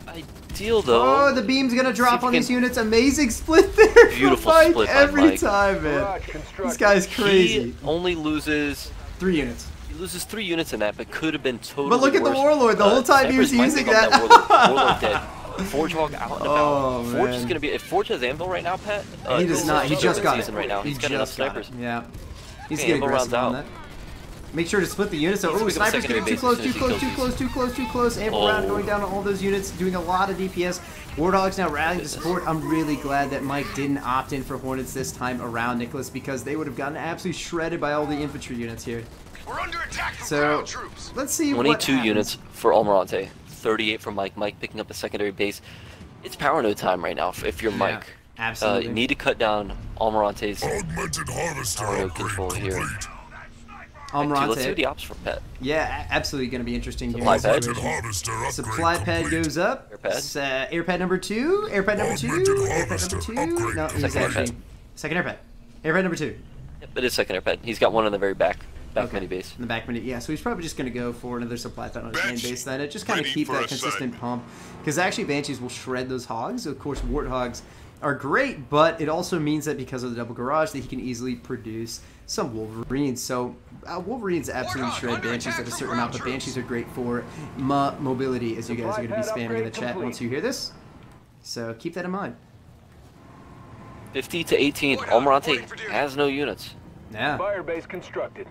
S2: ideal though.
S1: Oh, the beam's gonna drop
S2: if
S1: on
S2: you
S1: these
S2: can-
S1: units. Amazing split there from
S2: Beautiful
S1: Mike
S2: split by
S1: every
S2: Mike.
S1: time, man.
S5: Garage
S1: This
S5: constructed.
S1: guy's crazy.
S2: He only loses.
S1: 3 units.
S2: He loses 3 units in that, but could have been totally
S1: But look at the
S2: worse.
S1: Warlord. The whole time he was
S2: snipers might
S1: using
S2: pick up
S1: that.
S2: Warlord dead. Forge Hog out and about.
S1: Oh,
S2: Forge is
S1: man.
S2: gonna be. If Forge has Anvil right now, Pat.
S1: He does
S2: this
S1: not.
S2: is
S1: He
S2: a
S1: just got
S2: season
S1: it.
S2: right now.
S1: He
S2: He's got enough
S1: just got it.
S2: snipers.
S1: Yeah. He's
S2: Okay,
S1: getting
S2: Amber rounds
S1: aggressive on
S2: out.
S1: that. Make sure to split the units.
S2: Needs to
S1: Oh,
S2: pick up
S1: snipers
S2: secondary
S1: getting too
S2: base
S1: close,
S2: as
S1: too
S2: soon as he
S1: close,
S2: kills
S1: too
S2: these.
S1: close, too close, too close. Ample round
S2: Oh.
S1: going down on all those units, doing a lot of DPS. Wardogs now rallying to support. I'm really glad that Mike didn't opt in for Hornets this time around, Nicholas, because they would have gotten absolutely shredded by all the infantry units here.
S8: We're under attack from
S1: So,
S8: ground troops.
S1: let's see what
S2: 22
S1: happens.
S2: units for Almirante. 38 for Mike. Mike picking up a secondary base. It's power node time right now if you're Mike.
S1: absolutely.
S2: Need to cut down Almirante's
S3: Augmented harvester
S2: power node
S3: upgrade
S2: control here.
S3: complete.
S2: Let's see
S1: Almirante.
S2: what the ops for Pet.
S1: Yeah, absolutely going to be interesting here.
S2: Supply
S1: in this
S2: pad.
S3: Augmented
S1: situation.
S3: harvester upgrade
S1: Supply pad
S3: complete.
S1: goes up.
S2: Air pad.
S1: Air pad number 2. Air pad number 2.
S3: Augmented
S1: Air pad
S3: harvester
S1: number 2.
S3: upgrade
S1: No, he's
S2: Second air
S1: actually
S2: pad.
S1: second air pad. Air pad number 2.
S2: Yep, it is second air pad. He's got one in the very back
S1: Okay.
S2: mini base.
S1: In the back minute, yeah. So he's probably just going to go for another supply pad on his main
S3: Banshee,
S1: base then. It just kind of
S3: ready
S1: keep
S3: for
S1: that
S3: a
S1: consistent
S3: sight.
S1: pump. Because actually Banshees will shred those hogs. Of course, Warthogs are great, but it also means that because of the double garage that he can easily produce some Wolverines. So Wolverines absolutely
S8: Warthog
S1: shred
S8: under
S1: Banshees
S8: attack
S1: at a
S8: from
S1: certain
S8: ground
S1: amount, but
S8: troops.
S1: Banshees are great for mobility, as you guys are going to be
S5: Supply pad
S1: spamming in the
S5: upgrade
S1: chat
S5: complete.
S1: once you hear this. So keep that in mind.
S2: 50 to 18.
S8: Warthog,
S2: Almirante
S8: reporting for duty.
S2: has no units.
S1: Yeah.
S5: Fire base constructed.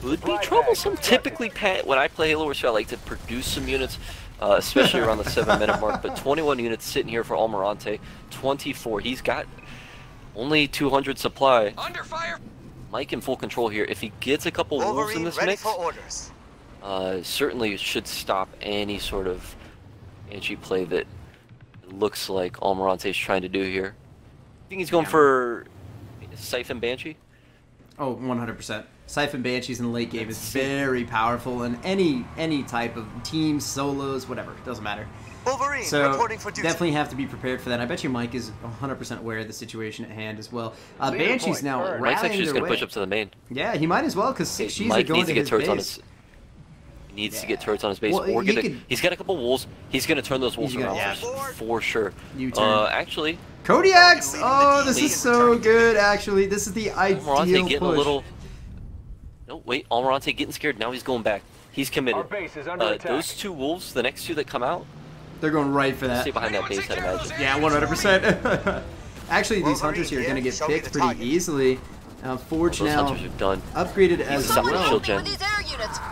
S2: Could be troublesome. Typically, Pat, when I play Halo Wars 2, I like to produce some units, especially around the 7-minute mark. But 21 units sitting here for Almirante. 24. He's got only 200 supply.
S8: Under fire.
S2: Mike in full control here. If he gets a couple wolves in this mix,
S8: orders.
S2: certainly should stop any sort of Banshee play that looks like Almirante's trying to do here. I think he's going for Siphon Banshee.
S1: Oh, 100%. Siphon Banshees in the late game is very powerful in any type of teams, solos, whatever. It doesn't matter.
S8: Wolverine
S1: So definitely have to be prepared for that. I bet you Mike is 100% aware of the situation at hand as well.
S5: Leader
S1: Banshees
S5: point
S1: now
S5: earned.
S2: Mike's
S1: rallying
S2: actually just
S1: their
S2: going to
S1: way.
S2: push up to the main.
S1: Yeah, he might as well because 6 Gs are
S2: Mike
S1: going
S2: needs to
S1: to
S2: get
S1: his
S2: turrets on
S1: base.
S2: his. He needs to get turrets on his base,
S1: Well,
S2: or
S1: he
S2: get
S1: could-
S2: he's got a couple wolves. He's going to turn those wolves
S1: He's gonna-
S2: around
S1: yeah.
S2: for sure.
S1: U-turn.
S2: Actually,
S1: Kodiaks! Oh, this is so good, actually. This is the
S2: Almirante
S1: ideal
S2: getting
S1: push.
S2: a little. No, wait, Almirante getting scared. Now he's going back. He's committed.
S5: Our base is under attack.
S2: Those two wolves, the next two that come out,
S1: They're going right for that.
S2: stay behind that base, I'd imagine.
S1: Yeah, 100%. Actually, these hunters here are going to get picked pretty easily. Forge
S2: Those
S1: now
S2: hunters are done.
S1: upgraded as
S2: Someone
S1: well.
S2: shield gen.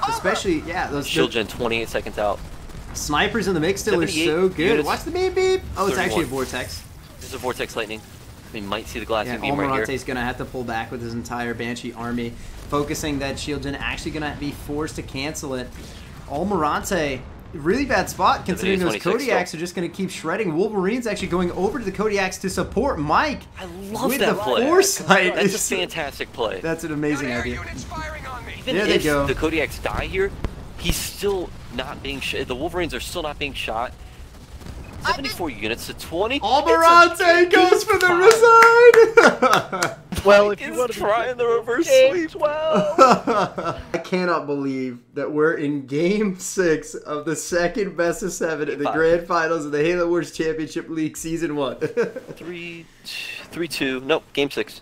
S1: Especially, yeah, those
S2: Shield gen 28 seconds out.
S1: snipers in the mix still are
S2: 78
S1: so good.
S2: units.
S1: Watch the beep beep. Oh, it's actually a
S2: 31.
S1: vortex.
S2: There's a vortex lightning. We might see the glassing
S1: Yeah,
S2: beam right here.
S1: Almirante's gonna have to pull back with his entire Banshee army, focusing that shield gen. Actually gonna be forced to cancel it. Almirante, really bad spot considering those
S2: 26
S1: Kodiaks are just gonna keep shredding. Wolverine's actually going over to the Kodiaks to support Mike.
S2: I love
S1: with
S2: that
S1: the
S2: play.
S1: foresight.
S2: That's a
S1: It's-
S2: fantastic play.
S1: That's an amazing
S8: Air
S1: idea.
S8: units firing on me.
S2: Even
S1: There they
S2: if
S1: go.
S2: the Kodiaks die here, he's still not being shot. The Wolverines are still not being shot. 74 units to 20.
S1: Almirante goes for the resign.
S6: Well, if
S2: He's
S6: you want to
S2: trying the reverse
S6: games,
S2: sweep.
S6: well.
S1: I cannot believe that we're in Game 6 of the second best of 7 in the
S2: Five.
S1: grand finals of the Halo Wars Championship League Season 1.
S2: 3-2. Nope, game 6.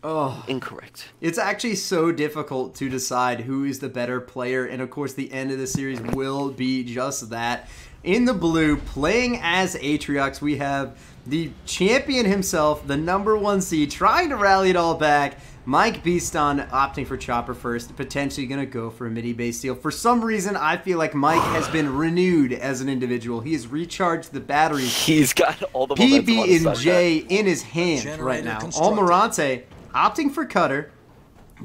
S1: Oh,
S2: Incorrect.
S1: it's actually so difficult to decide who is the better player, and of course the end of the series will be just that. In the blue, playing as Atriox, we have the champion himself, the #1 seed, trying to rally it all back. Mike Beaston opting for Chopper first, potentially going to go for a midi-base steal. For some reason, I feel like Mike has been renewed as an individual. He has recharged the batteries.
S2: He's got all the momentum on
S1: PB
S2: his
S1: and
S2: side.
S1: J in his hand
S7: Generator
S1: right now.
S7: constructed.
S1: Almirante opting for Cutter.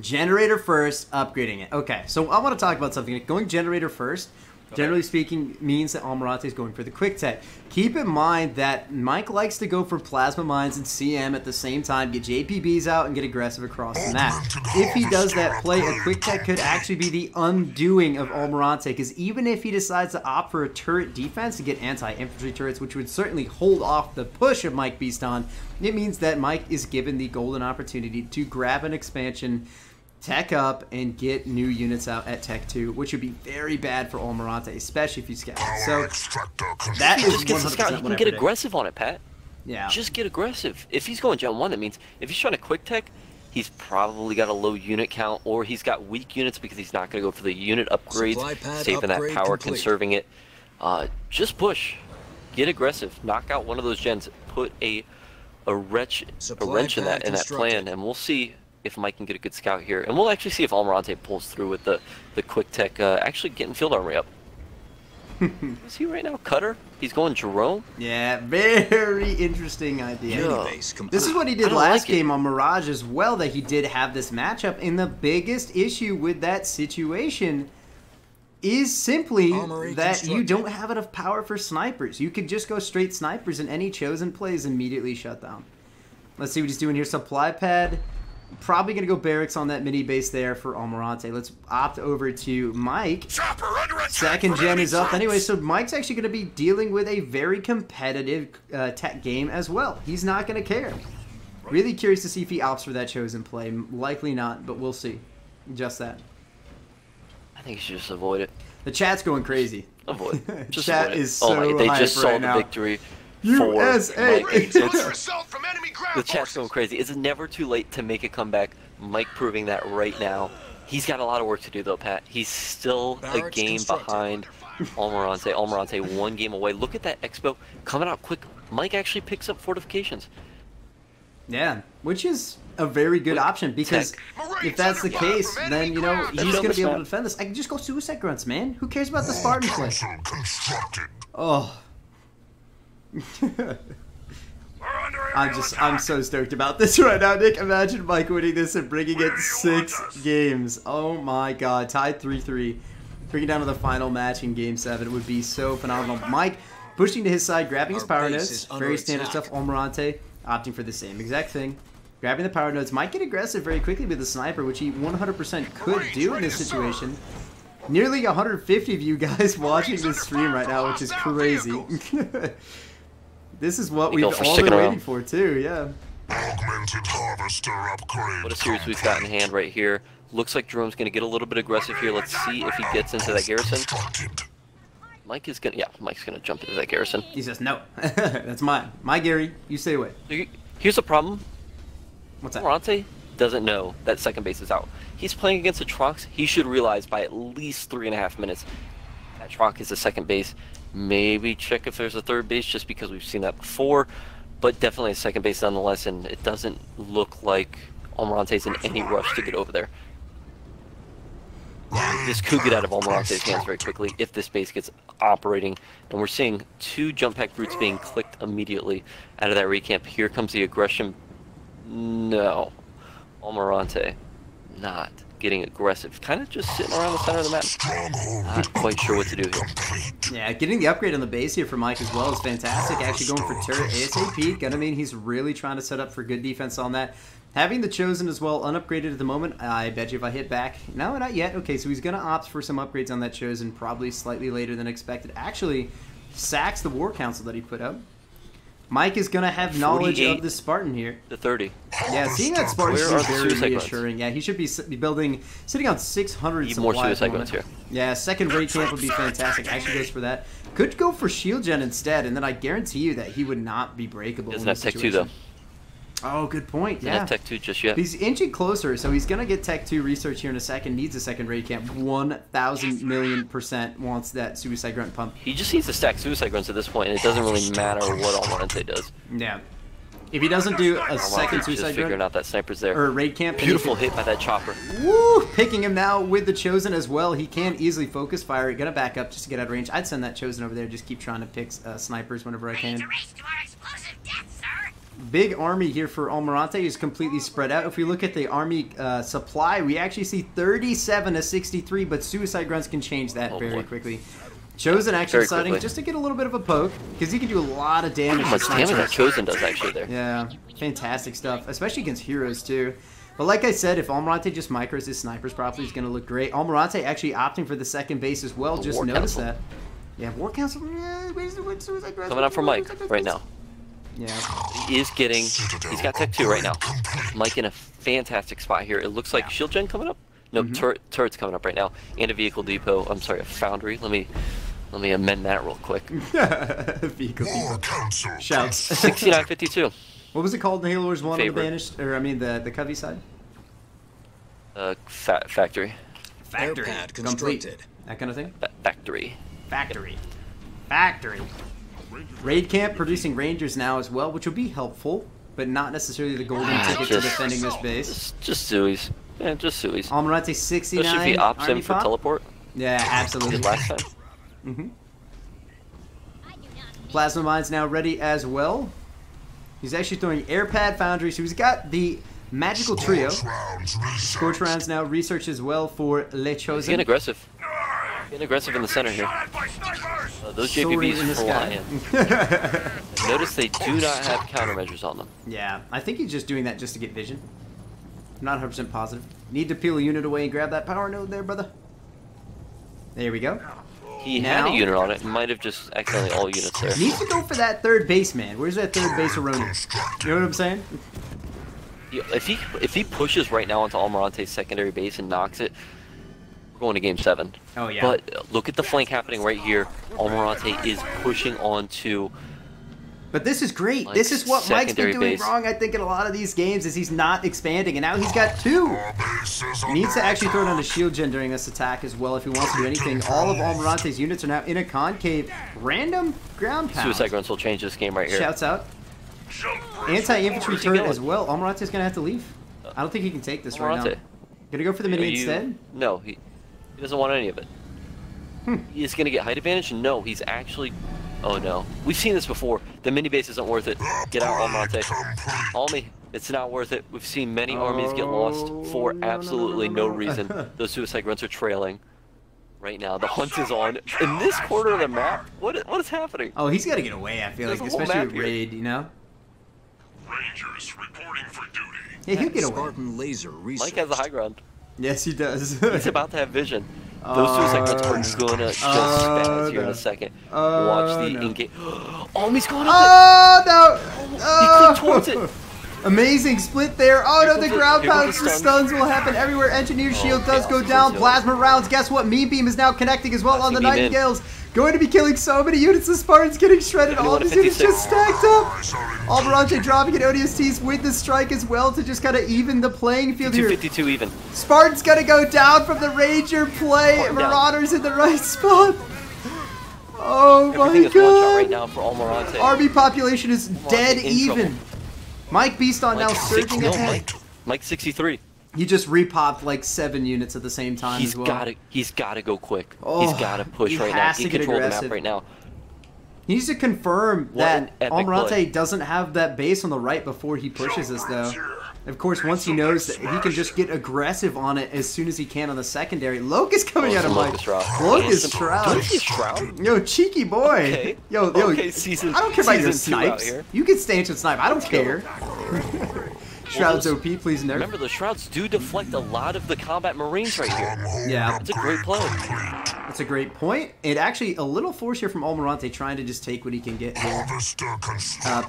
S1: Generator first, upgrading it. Okay, so I want to talk about something. Going generator first, generally speaking, means that Almirante is going for the quick tech. Keep in mind that Mike likes to go for plasma mines and CM at the same time, get JPBs out and get aggressive across the map. If he does that play, a quick tech could actually be the undoing of Almirante, because even if he decides to opt for a turret defense to get anti-infantry turrets, which would certainly hold off the push of Mike Beaston, it means that Mike is given the golden opportunity to grab an expansion, tech up, and get new units out at Tech 2, which would be very bad for Almirante, especially if he's scouting. So that
S2: He
S1: is
S2: just gets the scout.
S1: 100%
S2: He
S1: what
S2: can
S1: I
S2: get
S1: predict.
S2: aggressive on it, Pat.
S1: Yeah.
S2: Just get aggressive. If he's going Gen 1, that means if he's trying to quick tech, he's probably got a low unit count, or he's got weak units because he's not going to go for the unit upgrades,
S7: Supply pad
S2: saving that
S7: upgrade
S2: power,
S7: complete.
S2: conserving it. Just push. Get aggressive. Knock out one of those gens. Put a wrench in
S7: Supply
S2: that
S7: pad
S2: plan,
S7: constructed.
S2: and we'll see if Mike can get a good scout here. And we'll actually see if Almirante pulls through with the quick tech, actually getting field armory up. Is he right now? Cutter? He's going Jerome?
S1: Yeah, very interesting idea.
S7: Mini-base complete.
S1: This is what he
S2: I
S1: did
S2: don't
S1: last
S2: like it.
S1: game on Mirage as well, that he did have this matchup, and the biggest issue with that situation is simply
S7: Armory
S1: that you
S7: constructed.
S1: don't have enough power for snipers. You could just go straight snipers, and any chosen play is immediately shut down. Let's see what he's doing here. Supply pad. Probably going to go barracks on that mini base there for Almirante. Let's opt over to Mike.
S3: Chopper under attack
S1: Second
S3: from
S1: gen
S3: enemy
S1: is up
S3: troops.
S1: anyway, so Mike's actually going to be dealing with a very competitive tech game as well. He's not going to care. Really curious to see if he opts for that chosen play. Likely not, but we'll see. Just that.
S2: I think he should just avoid it.
S1: The chat's going crazy.
S2: Avoid it. Just
S1: Chat
S2: avoid it.
S1: is
S2: Oh my
S1: so
S2: god, they just
S1: hype
S2: saw
S1: right
S2: the
S1: now.
S2: victory
S1: USA.
S2: for Mike.
S8: Rains on the
S2: It's-
S8: result from enemy ground
S2: The chat's going
S8: forces.
S2: crazy. It's never too late to make a comeback. Mike proving that right now. He's got a lot of work to do though, Pat. He's still a
S7: Barracks
S2: game
S7: constructed.
S2: behind Almirante. Almirante 1 game away. Look at that expo coming out quick. Mike actually picks up fortifications.
S1: Yeah, which is a very good option, because
S2: Tech.
S1: if that's the case, then, you know, he's
S2: They've
S1: going to
S2: done
S1: be able
S2: this
S1: to defend this. I can just go Suicide Grunts, man. Who cares about the Spartan play?
S3: Council constructed.
S1: Oh. I'm so stoked about this right now, Nick. Imagine Mike winning this and bringing it 6 games. Oh my god. Tied 3-3. Bringing down to the final match in Game 7 would be so phenomenal. Mike pushing to his side, grabbing his
S7: Our
S1: power
S7: base
S1: nodes.
S7: is under
S1: Very standard
S7: attack.
S1: stuff. Almirante opting for the same exact thing. Grabbing the power nodes. Might get aggressive very quickly with the sniper, which he 100% could do in this situation. Nearly 150 of you guys watching this stream right now, which is crazy. This is what
S2: Thank
S1: we've
S2: y'all for
S1: all
S2: sticking
S1: been
S2: around.
S1: waiting for too, yeah.
S3: Augmented harvester upgrade.
S2: What a series we've got in hand right here. Looks like Jerome's going to get a little bit aggressive here. Let's see if he gets into that garrison.
S3: Constructed.
S2: Mike is going to, yeah, Mike's going to jump into that garrison.
S1: He says, no, that's mine. My Gary, you stay away.
S2: Here's the problem.
S1: What's that?
S2: Almirante doesn't know that second base is out. He's playing against a Trox. He should realize by at least 3.5 minutes that Trox is the second base. Maybe check if there's a third base just because we've seen that before, but definitely a second base nonetheless, and it doesn't look like Almirante's in any rush to get over there. This could get out of Almirante's hands very quickly if this base gets operating. And we're seeing 2 jump pack brutes being clicked immediately out of that recamp. Here comes the aggression. No. Almirante not getting aggressive. Kind of just sitting around the center of the map. Not quite sure what to do here.
S1: Yeah, getting the upgrade on the base here for Mike as well is fantastic. Actually going for turret ASAP. Gonna mean he's really trying to set up for good defense on that. Having the Chosen as well unupgraded at the moment, I bet you if I hit back... No, not yet. Okay, so he's going to opt for some upgrades on that Chosen, probably slightly later than expected. Actually, sacks the War Council that he put up. Mike is going to have knowledge of the Spartan here.
S2: The 30.
S1: Yeah, seeing that Spartan
S2: Where are
S1: is
S2: the
S1: very
S2: suicide
S1: reassuring. Yeah, he should be building, sitting on 600
S2: Need more
S1: supply at the
S2: suicide
S1: moment.
S2: guns here.
S1: Yeah, second raid camp would be fantastic. Actually goes for that. Could go for shield gen instead, and then I guarantee you that he would not be breakable.
S2: Doesn't have Tech 2 though.
S1: Oh, good point.
S2: Doesn't have Tech 2 just yet.
S1: He's inching closer, so he's going to get Tech 2 research here in a second. Needs a second raid camp. 1,000,000,000% wants that Suicide Grunt pump.
S2: He just needs to stack Suicide Grunts at this point, and it doesn't really matter what Almirante does.
S1: Yeah. If he doesn't do a second
S2: just
S1: Suicide
S2: figuring
S1: Grunt,
S2: out that sniper's there.
S1: or a raid camp.
S2: Beautiful hit by that chopper.
S1: Woo! Picking him now with the Chosen as well. He can easily focus fire. Gonna back up just to get out of range. I'd send that Chosen over there. Just keep trying to pick snipers whenever I can. Big army here for Almirante is completely spread out. If we look at the army supply, we actually see 37 to 63, but Suicide Grunts can change that very quickly. Chosen actually deciding just to get a little bit of a poke, because he can do a lot of damage.
S2: How much damage that Chosen does actually there.
S1: Yeah, fantastic stuff, especially against heroes too. But like I said, if Almirante just micros his snipers properly, he's going to look great. Almirante actually opting for the second base as well. Just notice that. Yeah, War Council. Where's Suicide Grunts?
S2: Coming out for Mike right now.
S1: Yeah.
S2: He is getting... He's got Tech 2 right now. Mike in a fantastic spot here. It looks like shield gen coming up. No, turret's coming up right now. And a vehicle depot. I'm sorry, a foundry. Let me amend that real quick.
S1: Vehicle depot. Shouts.
S2: 6952.
S1: What was it called in Halo Wars 1 on the banished? Or, I mean, the Covey side?
S2: Factory.
S1: Factory.
S7: Airpad
S1: Complete.
S7: constructed.
S1: That kind of thing?
S2: Factory.
S1: Factory. Factory. Raid camp producing Rangers now as well, which will be helpful, but not necessarily the golden ticket to defending this base.
S2: Just Suies. Yeah, just Suies.
S1: Almirante 69.
S2: Especially if he opts in for teleport.
S1: Yeah, absolutely.
S2: Did last time.
S1: Plasma Mine's now ready as well. He's actually throwing Airpad Foundry, so he's got the magical trio. Scorch rounds now research as well for Le Chosen.
S2: He's getting aggressive. Getting aggressive in the center here. Those JPBs flying. Notice they do not have countermeasures on them.
S1: Yeah, I think he's just doing that just to get vision. I'm not 100% positive. Need to peel a unit away and grab that power node there, brother. There we go.
S2: He had a unit on it. Might have just accidentally all units there.
S1: Needs to go for that third base, man. Where's that third base Aroni? You know what I'm saying?
S2: If he pushes right now onto Almirante's secondary base and knocks it, we're going to game 7.
S1: Oh yeah.
S2: But look at the flank happening right here. Almirante is pushing onto.
S1: But this is great.
S2: Like
S1: this is what Mike's been doing
S2: base.
S1: wrong, I think, in a lot of these games, is he's not expanding, and now he's got 2. He needs to actually throw it on a shield gen during this attack as well if he wants to do anything. All of Almirante's units are now in a concave. Random ground pound.
S2: Suicide Grunts will change this game right here.
S1: Shouts out. Anti-infantry turret as well. Almirante's going to have to leave. I don't think he can take this right now. Gonna go for the mini instead?
S2: No, he doesn't want any of it. He's gonna get height advantage? No, he's actually... Oh no. We've seen this before. The mini base isn't worth it. Get out, Almirante. Almi, it's not worth it. We've seen many armies get lost for absolutely no reason. Those Suicide Grunts are trailing. Right now, the hunt is on. In this corner of the map, what is happening?
S1: Oh, he's got to get away, I feel like, especially with raid, you know?
S3: Rangers reporting for duty.
S1: Yeah, he'll get away.
S7: Spartan laser research.
S2: Mike has the high ground.
S1: Yes, he does.
S2: He's about to have vision. Those Suicide Grunts are gonna just spaz here in a second. Watch the in-game. Almi's going up
S1: it! No!
S2: He clicked towards it.
S1: Amazing split there. Oh no, the ground pounds for stuns will happen everywhere. Engineer shield does go down. Plasma rounds. Guess what? Mean Beam is now connecting as well on the Nightingales. Going to be killing so many units. The Spartans getting shredded. All these units just stacked up. Almirante dropping at ODSTs with the strike as well to just kind of even the playing field here.
S2: 252 even.
S1: Spartan's gonna go down from the Ranger play. Marauders in the right spot. Oh my god.
S2: Right now for Almirante.
S1: Army population is dead even. Mike Beaston now surging ahead.
S2: Mike's 63.
S1: He just repopped like 7 units at the same time as well.
S2: He's gotta go quick.
S1: Oh,
S2: he's gotta push
S1: he
S2: right now.
S1: has to
S2: He
S1: get
S2: control the
S1: aggressive.
S2: map right now.
S1: He needs to confirm
S2: What an
S1: that
S2: epic
S1: Almirante
S2: play.
S1: doesn't have that base on the right before he pushes this, though. Of course, once he knows that he can just get aggressive on it as soon as he can on the secondary. Locust coming out of Mike. Locust Shroud. Yo, cheeky boy.
S2: Okay.
S1: Yo,
S2: Okay, season-
S1: I don't care about your
S2: season 2 out
S1: snipes.
S2: here.
S1: You can stanch and snipe. I don't care. Shroud's OP, please nerf.
S2: Remember, the Shrouds do deflect a lot of the combat Marines right here.
S1: Yeah.
S2: It's a great play.
S1: That's a great point. And actually, a little force here from Almirante trying to just take what he can get here.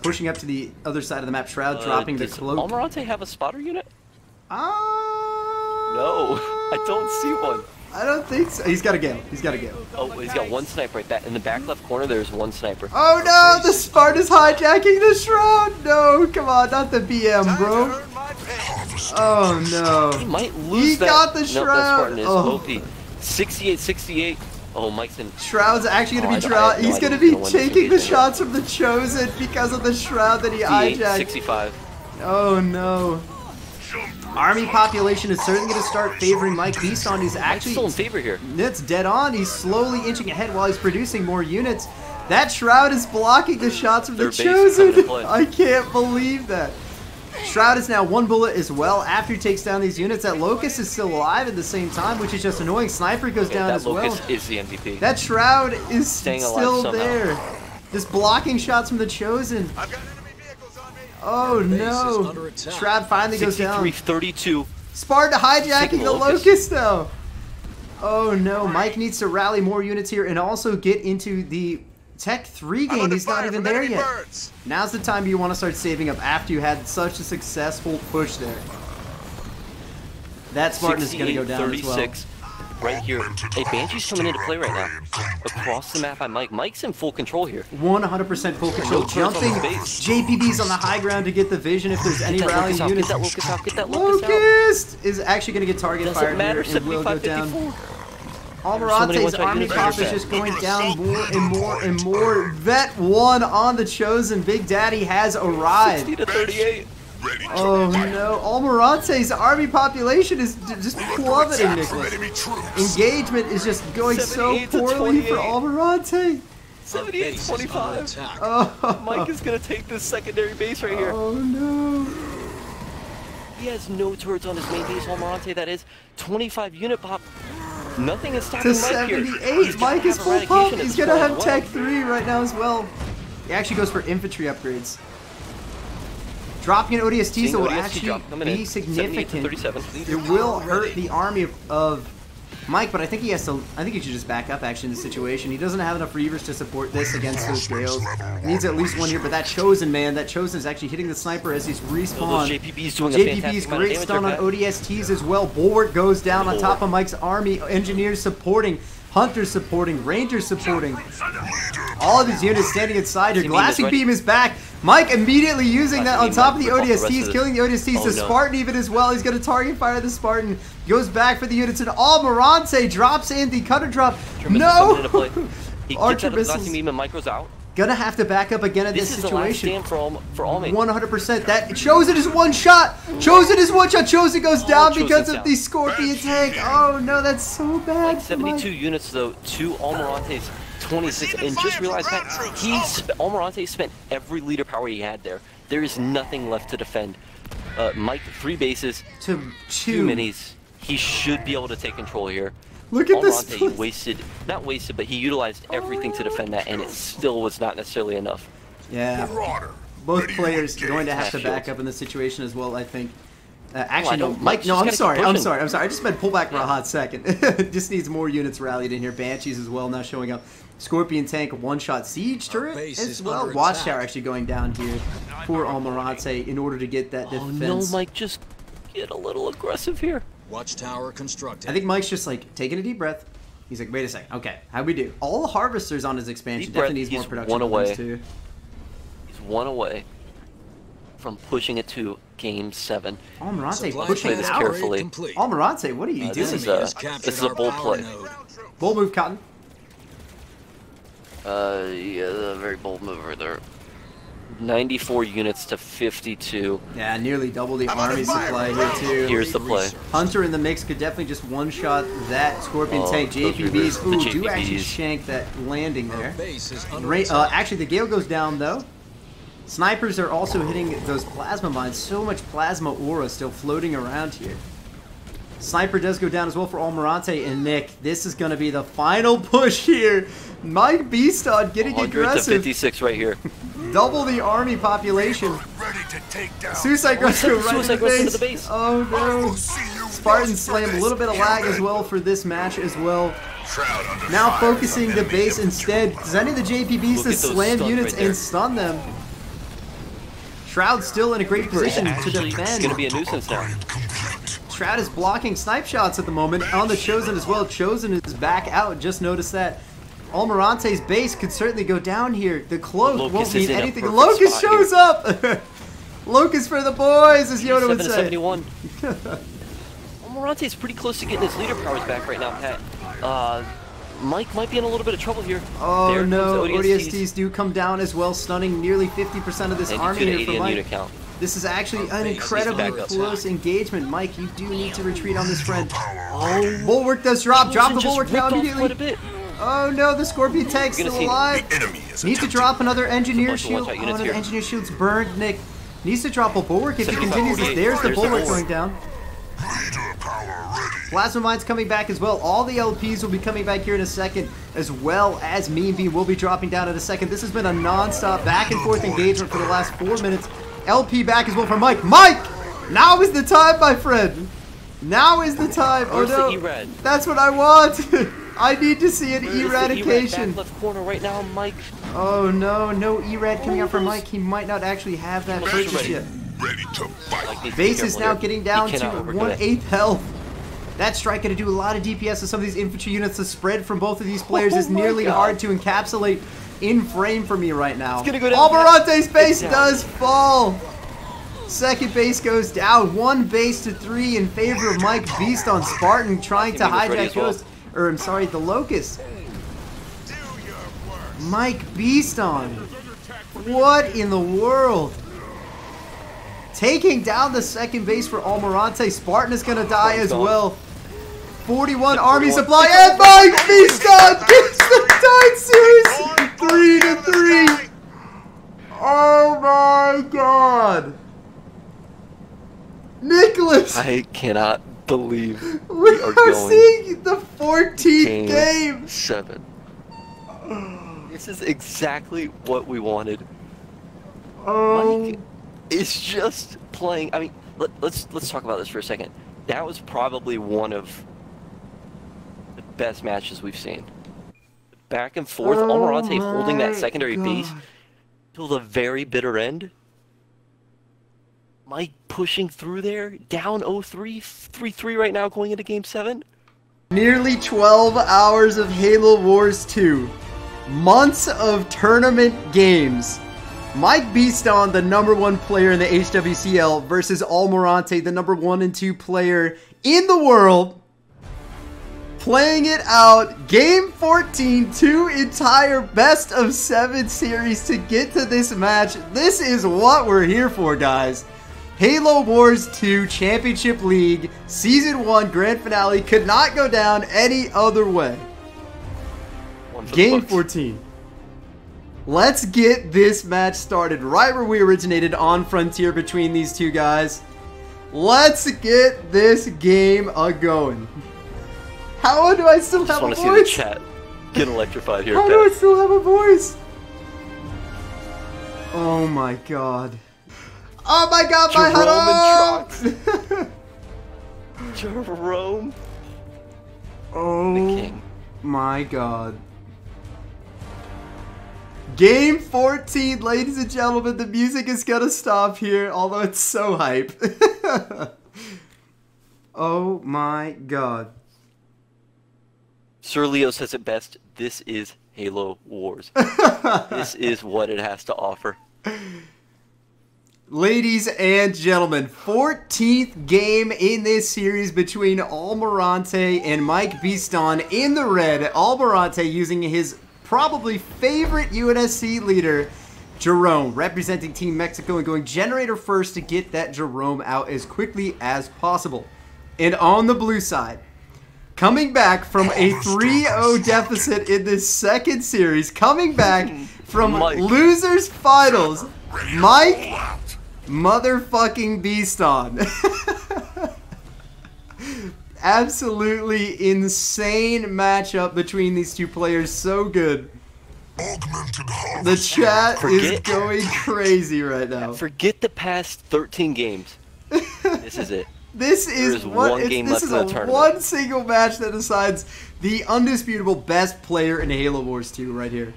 S1: Pushing up to the other side of the map. Shroud dropping the
S2: Does
S1: cloak.
S2: Almirante have a spotter unit?
S1: No,
S2: No, I don't see one.
S1: I don't think so. He's got a gale. He's got a gale.
S2: Oh, he's got one sniper right back in the back left corner. There's one sniper.
S1: Oh no, the Spartan's hijacking the Shroud. No, come on, not the BM, bro. Oh
S2: He
S1: no.
S2: might lose
S1: He
S2: that.
S1: got the
S2: Nope, that
S1: Shroud.
S2: Spartan is
S1: Oh.
S2: OP. 68-68. Oh, Mike's in.
S1: Shroud's actually going
S2: Oh,
S1: to be
S2: I have no
S1: He's
S2: idea
S1: going to
S2: who's
S1: be
S2: gonna win this
S1: taking the
S2: engagement.
S1: shots from the Chosen because of the Shroud that he hijacked.
S2: 65.
S1: Oh no. Army population is certainly going to start favoring Mike Beaston. He's
S2: Mike's
S1: actually
S2: still in favor here.
S1: That's dead on. He's slowly inching ahead while he's producing more units. That Shroud is blocking the shots from the
S2: Their base is coming to
S1: Chosen.
S2: play.
S1: I can't believe that. Shroud is now 1 bullet as well after he takes down these units. That Locust is still alive at the same time, which is just annoying. Sniper goes down
S2: That
S1: as well.
S2: Locust is the MVP.
S1: That Shroud is
S2: Staying alive
S1: still
S2: somehow.
S1: there. Just blocking shots from the Chosen. Oh
S7: Base is
S1: no.
S7: under attack.
S1: Shroud finally goes down.
S2: 63-32.
S1: Sparta hijacking
S2: Taking
S1: the
S2: Locust.
S1: Locust though. Oh no, Mike needs to rally more units here and also get into the Tech 3 game. He's not even there yet. Now's the time you want to start saving up after you had such a successful push there. That Spartan is going to go down as well.
S2: 36. Right here. Hey, Banshee's coming into play right now. Across the map by Mike. Mike's in full control here.
S1: 100% full control.
S2: No turrets on
S1: Jumping
S2: the base.
S1: JPB's on the high ground to get the vision if there's any
S2: Get that
S1: rallying
S2: Locust out. Get
S1: units.
S2: that Locust out. Get that Locust out.
S1: Locust is actually going to get target
S2: Doesn't
S1: fired
S2: matter.
S1: here and will go down.
S2: 75-54.
S1: Almirante's
S2: one-shot
S1: army
S2: units
S1: pop
S2: right
S1: is
S2: here.
S1: just going down more and more and more. Vet 1 on the Chosen. Big Daddy has arrived.
S2: 60-38.
S1: Oh no, Almirante's army population is just plummeting, Nicholas. Engagement is just going so
S2: 78 to
S1: poorly for
S2: 28.
S1: Almirante.
S7: Our base is under
S2: 78-25.
S7: attack.
S1: Oh,
S2: Mike is going to take this secondary base right here.
S1: oh no.
S2: He has no turrets on his main base. Almirante, that is 25 unit pop. Nothing is
S1: To
S2: stopping Mike here.
S1: 78, Mike is full
S2: eradication
S1: pump.
S2: at
S1: He's
S2: this
S1: gonna
S2: point
S1: have
S2: as well.
S1: Tech 3 right now as well. He actually goes for infantry upgrades. Dropping an ODSTs
S2: Seeing
S1: will
S2: ODST
S1: actually
S2: drop coming in.
S1: be
S2: 78 to
S1: significant.
S2: 37.
S1: It will hurt the army of Mike, but I think he has to. I think he should just back up actually in this situation. He doesn't have enough Reavers to support this against those Gales. He needs at least one here, but that Chosen man, that Chosen is actually hitting the sniper as he's respawned.
S2: JPB's doing a
S1: JPB's
S2: fantastic amount of
S1: great
S2: damage
S1: stun on
S2: there,
S1: ODSTs as well. Bulwark goes down on top of Mike's army. Engineers supporting. Hunters supporting. Rangers supporting. All of these units standing inside here.
S2: Beam is
S1: Glassing
S2: ready.
S1: Beam is back. Mike immediately using that on
S2: Glassing
S1: top of
S2: Beam
S1: the
S2: might rip off the rest
S1: ODSTs,
S2: of
S1: killing the ODSTs.
S2: Oh,
S1: The
S2: no.
S1: Spartan even as well. He's going to target fire the Spartan. Goes back for the units, and Almirante drops in the cutter drop.
S2: Coming into play.
S1: No!
S2: He
S1: Archer
S2: gets out of the
S1: missiles.
S2: Glassing Beam and Mike goes out.
S1: Gonna have to back up again in
S2: This
S1: this
S2: is the last
S1: situation.
S2: stand for all
S1: 100%. That Chosen is one shot. Chosen is one shot. Chosen goes down
S2: Chosen's
S1: because of
S2: down.
S1: the Scorpion tank. Oh no, that's so bad.
S2: Like 72 units though to Almirante's 26, and just realize that Almirante spent every leader power he had there. There is nothing left to defend. Mike, 3 bases,
S1: To
S2: 2 minis. He should be able to take control here.
S1: Look at this.
S2: Almirante not wasted, but he utilized everything to defend that, and it still was not necessarily enough.
S1: Yeah. Both players going to have to back up in this situation as well, I think. Actually, no,
S2: don't-
S1: Mike.
S2: Mike's
S1: No,
S2: just
S1: I'm
S2: gotta
S1: sorry.
S2: keep
S1: I'm
S2: pushing.
S1: sorry. I'm sorry. I just meant pull back for a hot second. Just needs more units rallied in here. Banshees as well now showing up. Scorpion tank, one-shot siege turret
S7: base
S1: as
S7: is
S1: well.
S7: under
S1: Watchtower
S7: attack.
S1: actually going down here for Almirante in order to get that
S2: Oh
S1: defense.
S2: no, Mike, just get a little aggressive here.
S7: Watchtower constructed.
S1: I think Mike's just like taking a deep breath. He's like, wait a second. Okay, how'd we do? All the harvesters on his expansion.
S2: Deep breath,
S1: Definitely needs more
S2: he's
S1: production.
S2: one
S1: from
S2: away.
S1: those two.
S2: He's 1 away from pushing it to Game 7.
S1: Almirante
S7: Supply
S1: pushing
S2: Play this
S1: out.
S2: carefully.
S7: complete.
S1: Almirante, what are you
S2: This
S1: doing?
S2: is
S7: Enemy
S2: a
S7: has captured
S2: this is a
S7: our
S2: bold
S7: power
S2: play.
S7: node.
S1: Bold move, Cotton.
S2: Yeah, a very bold move right there. 94 units to 52.
S1: Yeah, nearly double the army supply here too.
S2: Here's the play.
S1: Hunter in the mix could definitely just one-shot that Scorpion tank. JPBs,
S2: the
S1: ooh, do
S2: JPBs.
S1: actually shank that landing there.
S7: Base is under attack.
S1: Actually, the Gale goes down though. Snipers are also hitting those plasma mines. So much plasma aura still floating around here. Sniper does go down as well for Almirante and Nick. This is going to be the final push here. Mike Beaston getting
S2: 100 to
S1: aggressive.
S2: 56 right here.
S1: Double the army population.
S3: Ready to take down.
S1: Suicide Rush go right
S2: Suicide
S1: into
S2: Rush
S1: the
S2: into the
S1: base.
S2: base.
S1: Oh no.
S3: See you
S1: Spartan
S3: once
S1: Slam, a
S3: for
S1: little bit of
S3: this.
S1: lag as well for this match as well.
S3: Shroud under
S1: Now
S3: fire
S1: focusing
S3: from
S1: the
S3: enemy
S1: base
S3: infantry.
S1: instead, sending the JPBs
S2: Look
S1: to
S2: at those
S1: slam
S2: stuns
S1: units
S2: right there.
S1: and stun them. Shroud's still in a great position to
S2: Actually, it's
S1: defend.
S2: going to be a nuisance now.
S1: Shroud is blocking snipe shots at the moment on the Chosen as well. Chosen is back out. Just noticed that. Almirante's base could certainly go down here. The cloak
S2: Locust
S1: won't
S2: is
S1: mean
S2: in a
S1: anything.
S2: perfect
S1: Locust
S2: spot
S1: shows up! Locust for the boys, as Yoda
S2: 7
S1: would
S2: to
S1: say.
S2: 71. Almirante's pretty close to getting his leader powers back right now, Pat. Mike might be in a little bit of trouble here.
S1: Oh
S2: There
S1: no,
S2: comes
S1: ODSTs do come down as well, stunning nearly 50% of this
S2: 92
S1: army
S2: to
S1: here
S2: 80
S1: for
S2: in
S1: Mike.
S2: unit count.
S1: This is actually an
S2: Base
S1: incredibly
S2: needs to back up.
S1: close engagement. Mike, you do need to retreat on this friend. Oh, Bulwark does drop. Drop the
S2: Chosen just
S1: Bulwark
S2: ripped
S1: now
S2: off
S1: immediately.
S2: quite a bit.
S1: Oh no, the Scorpion tank's
S2: You're
S1: still
S2: gonna see
S1: alive.
S3: The enemy is
S1: Needs to
S3: attempting
S1: drop another engineer
S2: bunch of
S1: shield.
S2: one-shot
S1: Oh,
S2: units
S1: no, the
S2: here.
S1: engineer shield's burned. Nick needs to drop a Bulwark if he
S2: 75,
S1: continues this.
S2: 48.
S1: There's the
S2: There's the
S1: Bulwark
S2: Bulwark.
S1: going down.
S3: leader power ready.
S1: Plasma Mine's coming back as well. All the LPs will be coming back here in a second, as well as Mean Bean will be dropping down in a second. This has been a non-stop back and forth engagement for the last 4 minutes. LP back as well for Mike. Mike! Now is the time, my friend! Now is the time! Oh
S2: Where's the
S1: no!
S2: E-Rad?
S1: That's what I want! I need to see an
S2: Where's the
S1: eradication.
S2: back left corner right now, Mike.
S1: Oh no, no E-Rad coming out for Mike. He might not actually have that purchase yet.
S3: Ready to fight.
S2: Mike needs to be
S1: Base is
S2: careful
S1: now
S2: here.
S1: getting
S2: He
S1: down to
S2: cannot overcommit.
S1: 1/8 health. That strike going to do a lot of DPS to some of these infantry units. The spread from both of these players is
S2: Oh my
S1: nearly
S2: God.
S1: hard to encapsulate in frame for me right now.
S2: It's gonna go down.
S1: Almirante's base
S2: It's down.
S1: does fall. Second base goes down. 1 base to 3 in favor of Mike Beast on Spartan, trying to
S2: Last team ready
S1: hijack
S2: as well.
S1: Ghost. Or I'm sorry, the Locust. Mike Beast on. What in the world? Taking down the second base for Almirante. Spartan is going to die as well. 41 army supply, and Mike Beaston gets the Tide Series 3-3. Oh my god. Nicholas,
S2: I cannot believe
S1: we
S2: we are
S1: are
S2: going
S1: seeing the 14th game.
S2: 7. This is exactly what we wanted.
S1: Oh,
S2: Mike is just playing. I mean, let's talk about this for a second. That was probably one of the best matches we've seen. Back and forth,
S1: Oh
S2: Almirante holding
S1: my
S2: that secondary base
S1: God.
S2: till the very bitter end. Mike pushing through there, down 0-3, 3-3 right now going into Game 7.
S1: Nearly 12 hours of Halo Wars 2. Months of tournament games. Mike Beaston, the #1 player in the HWCL, versus Almirante, the #1 and 2 player in the world. Playing it out. Game 14, 2 entire best of 7 series to get to this match. This is what we're here for, guys. Halo Wars 2 Championship League Season 1 Grand Finale could not go down any other way.
S2: One for the
S1: Game
S2: books.
S1: 14. Let's get this match started right where we originated on Frontier between these two guys. Let's get this game a-going. How do I still
S2: Just
S1: have a
S2: want to see the
S1: voice?
S2: chat get electrified here,
S1: How do I
S2: Pat.
S1: still have a voice? Oh my god. Oh my god, my
S2: Jerome
S1: head!
S2: Jerome, the
S1: Oh
S2: king.
S1: my god. Game 14, ladies and gentlemen, the music is gonna stop here, although it's so hype. Oh my god.
S2: Sir Leo says it best. This is Halo Wars. This is what it has to offer.
S1: Ladies and gentlemen, 14th game in this series between Almirante and Mike Beaston in the red. Almirante using his probably favorite UNSC leader, Jerome representing Team Mexico and going generator first to get that Jerome out as quickly as possible. And on the blue side, coming back from a 3-0 deficit in this second series, coming back from losers finals, Mike motherfucking Beaston. Absolutely insane matchup between these two players. So good. The chat is going crazy right now.
S2: Forget the past 13 games. This is it.
S1: This is one single match that decides the undisputable best player in Halo Wars 2 right here.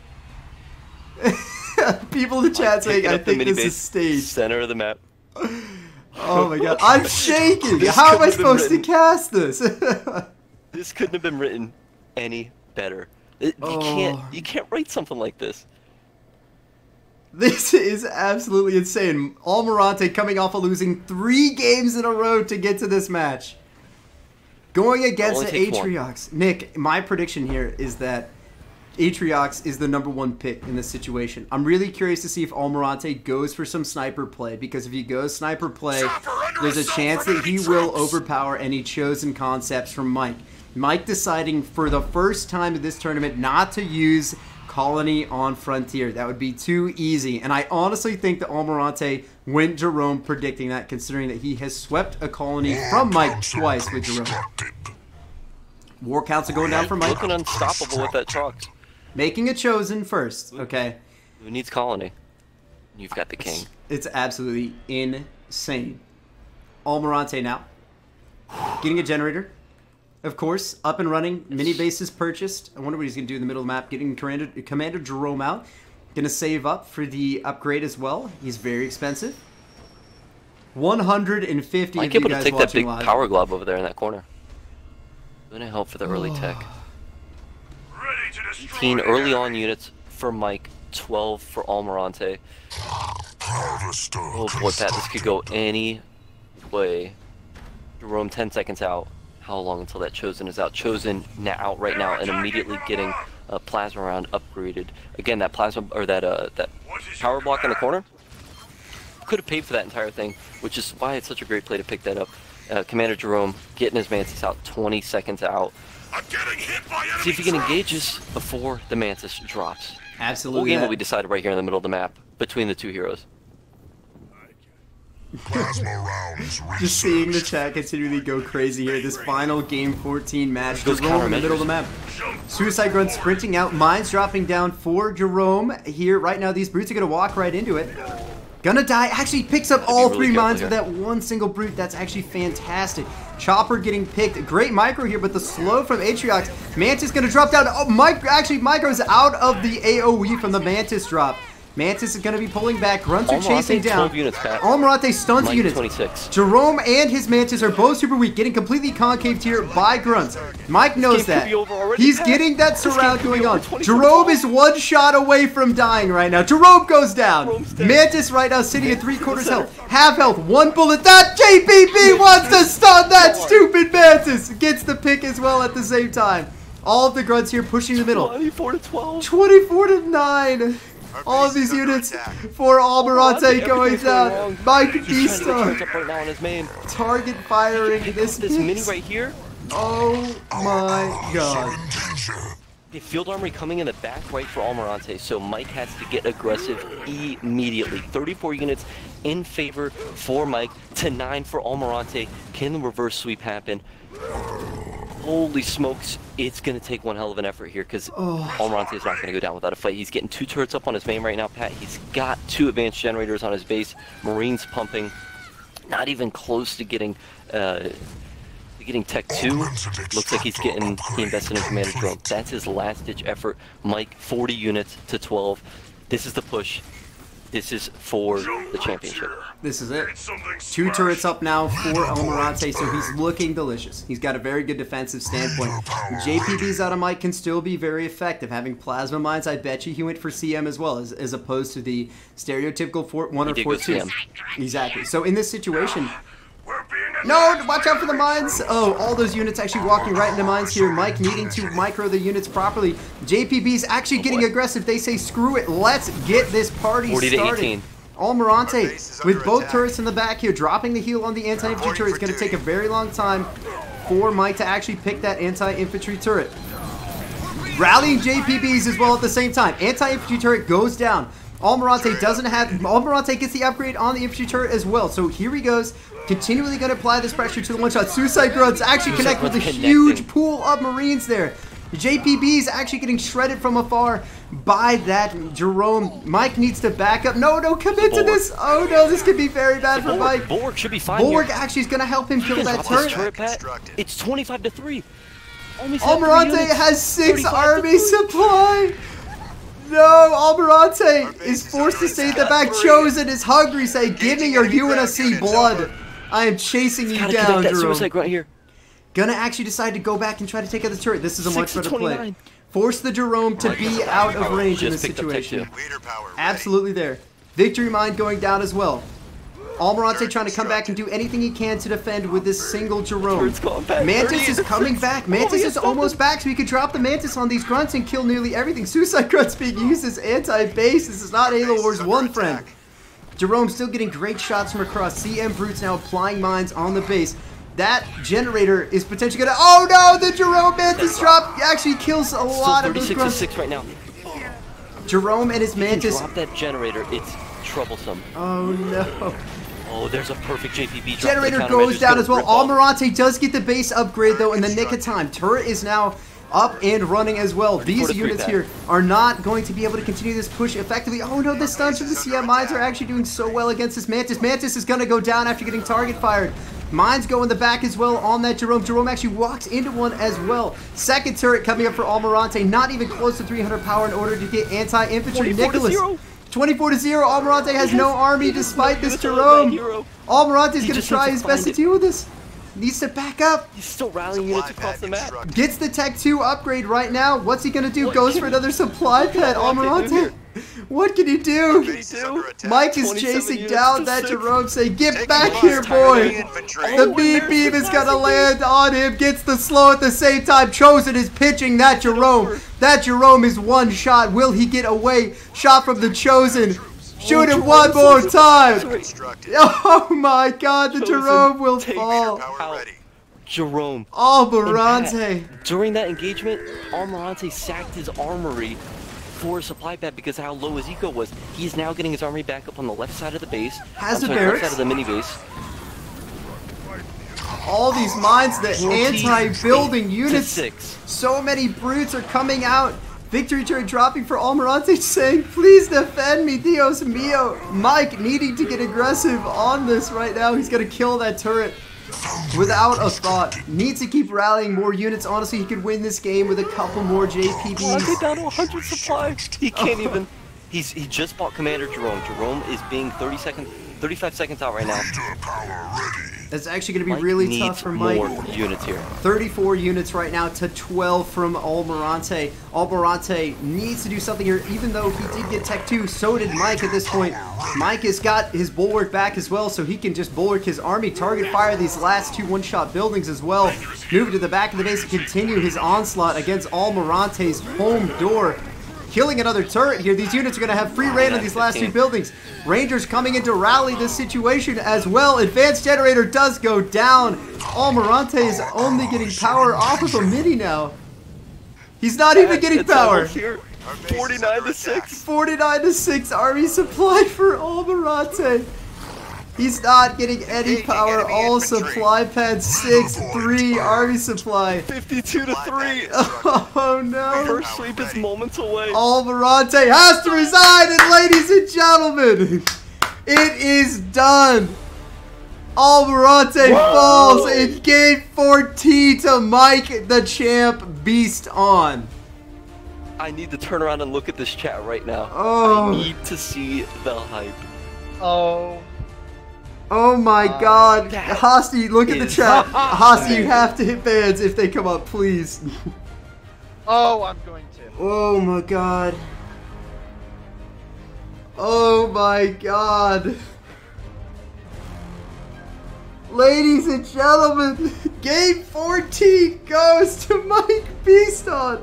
S1: People in the chat saying, I think this is staged.
S2: Center of the map.
S1: Oh my god, I'm shaking! How am I supposed to cast this?
S2: This couldn't have been written any better. You can't write something like this.
S1: This is absolutely insane. Almirante coming off of losing 3 games in a row to get to this match. Going against the Atriox. Nick, my prediction here is that Atriox is the #1 pick in this situation. I'm really curious to see if Almirante goes for some sniper play, because if he goes sniper play, there's a chance that he will overpower any chosen concepts from Mike. Mike deciding for the first time in this tournament not to use Colony on Frontier. That would be too easy. And I honestly think that Almirante went Jerome predicting that, considering that he has swept a Colony from Mike twice with Jerome. War Council going down for Mike.
S2: Looking unstoppable with that truck.
S1: Making a chosen first, okay.
S2: Who needs Colony? You've got the king.
S1: It's absolutely insane. Almirante now. Getting a generator. Of course, up and running. Mini bases purchased. I wonder what he's going to do in the middle of the map. Getting Commander Jerome out. Going to save up for the upgrade as well. He's very expensive. 150
S2: Might be able to take that big power glove over there in that corner. Going to help for the early tech. 18 early on units for Mike. 12 for Almirante. Oh boy, Pat, this could go any way. Jerome 10 seconds out. How long until that Chosen is out? Chosen now out right now and immediately getting a plasma round upgraded. Again, that plasma or that power block in the corner could have paid for that entire thing, which is why it's such a great play to pick that up. Commander Jerome getting his Mantis out 20 seconds out. See if he can engage us before the Mantis drops.
S1: Absolutely.
S2: The whole game will be decided right here in the middle of the map between the two heroes.
S1: Just seeing the chat continually go crazy here. This final game 14 match. Jerome in the middle of the map. Suicide Grunt sprinting out. Mines dropping down for Jerome here. Right now, these brutes are going to walk right into it. Gonna die. Actually picks up all 3 mines with that one single brute. That's actually fantastic. Chopper getting picked. Great micro here, but the slow from Atriox. Mantis gonna drop down. Oh, micro's out of the AoE from the Mantis drop. Mantis is going to be pulling back. Grunts are chasing down. Almirante stuns units.
S2: 26.
S1: Jerome and his Mantis are both super weak, getting completely concaved here by Grunts. Mike knows that. He's getting that surround going on. Jerome is 1 shot away from dying right now. Jerome goes down. Mantis right now sitting at 3/4 health. Half health. 1 bullet. That JPP wants to stun that stupid Mantis. Gets the pick as well at the same time. All of the Grunts here pushing the middle.
S2: 24 to 12.
S1: 24 to 9. All of these units for Almirante going down. Mike Beaston. Target firing this
S2: mini right here.
S1: Oh my god.
S2: The field armory coming in the back right for Almirante, so Mike has to get aggressive immediately. 34 units in favor for Mike to 9 for Almirante. Can the reverse sweep happen? Holy smokes, it's going to take one hell of an effort here because Almirante is not going to go down without a fight. He's getting 2 turrets up on his main right now, Pat. He's got 2 advanced generators on his base. Marines pumping. Not even close to getting Tech 2. Looks like he invested in Commander Drone. That's his last-ditch effort. Mike, 40 units to 12. This is the push. This is for the championship.
S1: This is it. 2 turrets up now for Almirante, so he's looking delicious. He's got a very good defensive standpoint. JPB's out of Mike can still be very effective. Having plasma mines, I bet you he went for CM as well, as opposed to the stereotypical 1 or 4-2. Exactly. So in this situation, No, watch out for the mines. Oh, all those units actually walking right into mines here. Mike needing to micro the units properly. JPB's actually getting aggressive. They say, screw it. Let's get this party
S2: 40 to
S1: started.
S2: 18.
S1: Almirante with both turrets in the back here, dropping the heal on the anti-infantry turret. It's going to take a very long time for Mike to actually pick that anti-infantry turret. Rallying JPBs as well at the same time. Anti-infantry turret goes down. Almirante doesn't have... Almirante gets the upgrade on the infantry turret as well. So here he goes. Continually going to apply this pressure to the one-shot. Suicide Grunts actually connect with a huge pool of Marines there. JPB is actually getting shredded from afar by that Jerome. Mike needs to back up. No, commit to this. Oh no, this could be very bad for Mike.
S2: Bulwark should be fine.
S1: Bulwark actually is going to help him kill that turret.
S2: It's 25 to 3.
S1: Almirante has 6 army supply. No, Almirante is forced to stay at the back. Chosen is hungry, say, give me your UNSC blood. I am chasing you down, Jerome.
S2: Right here.
S1: Gonna actually decide to go back and try to take out the turret. This is a much better play. Force the Jerome to be out of range in this situation. Absolutely there. Victory Mine going down as well. Almirante trying to come back and do anything he can to defend with this single Jerome. Mantis is coming back. Mantis is almost back, so he could drop the Mantis on these grunts and kill nearly everything. Suicide Grunts being used as anti-base. This is not Halo Wars 1, friend. Jerome still getting great shots from across. CM Brutes now applying mines on the base. That generator is potentially gonna... Oh no, the Jerome Mantis drop actually kills a lot of those grunts.
S2: 36 right now.
S1: Jerome and his Mantis...
S2: Drop that generator, it's troublesome.
S1: Oh no.
S2: Oh, there's a perfect JPB drop.
S1: Generator goes down as well. Almirante does get the base upgrade though in the nick of time. Turret is now up and running as well. These units here are not going to be able to continue this push effectively. Oh no, the stuns from the CM mines are actually doing so well against this Mantis. Mantis is going to go down after getting target fired. Mines go in the back as well on that Jerome. Jerome actually walks into one as well. Second turret coming up for Almirante. Not even close to 300 power in order to get anti-infantry. Nicholas. 24 to 0. Almirante has no army despite this Jerome. Almirante's going to try his best to deal with this. Needs to back up.
S2: He's still rallying units across the map.
S1: Gets the Tech 2 upgrade right now. What's he going to do? Goes for another supply pad. Almirante. What can he do? Mike is chasing down that Jerome, saying, get back here, boy. The beam is going to land on him. Gets the slow at the same time. Chosen is pitching that Jerome. That Jerome is one shot. Will he get away? Shot from the Chosen. Shoot him one more time. Oh my god, the Jerome will fall.
S2: Jerome.
S1: Almirante.
S2: During that engagement, Almirante sacked his armory for a supply pad because of how low his eco was. He's now getting his army back up on the left side of the base.
S1: Has the
S2: left
S1: barracks.
S2: side of the mini base.
S1: All these mines, the anti-building units.
S2: 6.
S1: So many brutes are coming out. Victory turret dropping for Almirante, saying, please defend me, Dios mio. Mike needing to get aggressive on this right now. He's going to kill that turret without a thought. Needs to keep rallying more units. Honestly, he could win this game with a couple more JPBs.
S2: Down to 100 supply. He can't even. He just bought Commander Jerome. Jerome is being 35 seconds out right now.
S1: It's actually going to be really tough for Mike.
S2: More units here.
S1: 34 units right now to 12 from Almirante. Almirante needs to do something here, even though he did get Tech 2. So did Mike at this point. Mike has got his Bulwark back as well, so he can just Bulwark his army, target fire these last 2 one-shot buildings as well. Move to the back of the base and continue his onslaught against Almirante's home door. Killing another turret here. These units are going to have free reign on these last 2 buildings. Rangers coming in to rally this situation as well. Advanced generator does go down. Almirante is only getting power off of a mini now. He's not even getting power.
S2: 49 to 6.
S1: 49 to 6 army supply for Almirante. He's not getting any power. All supply pads 6-3 army supply.
S2: 52 to 3.
S1: Oh no.
S2: First sweep is moments away.
S1: Almirante has to resign, and ladies and gentlemen, it is done. Almirante falls in game 14 to Mike the Champ Beast on.
S2: I need to turn around and look at this chat right now.
S1: Oh.
S2: I need to see the hype.
S1: Oh my god. Hosty, look at the chat. Hosty, you have to hit bans if they come up, please.
S6: Oh, I'm going to.
S1: Oh my god. Oh my god. Ladies and gentlemen, game 14 goes to Mike Beaston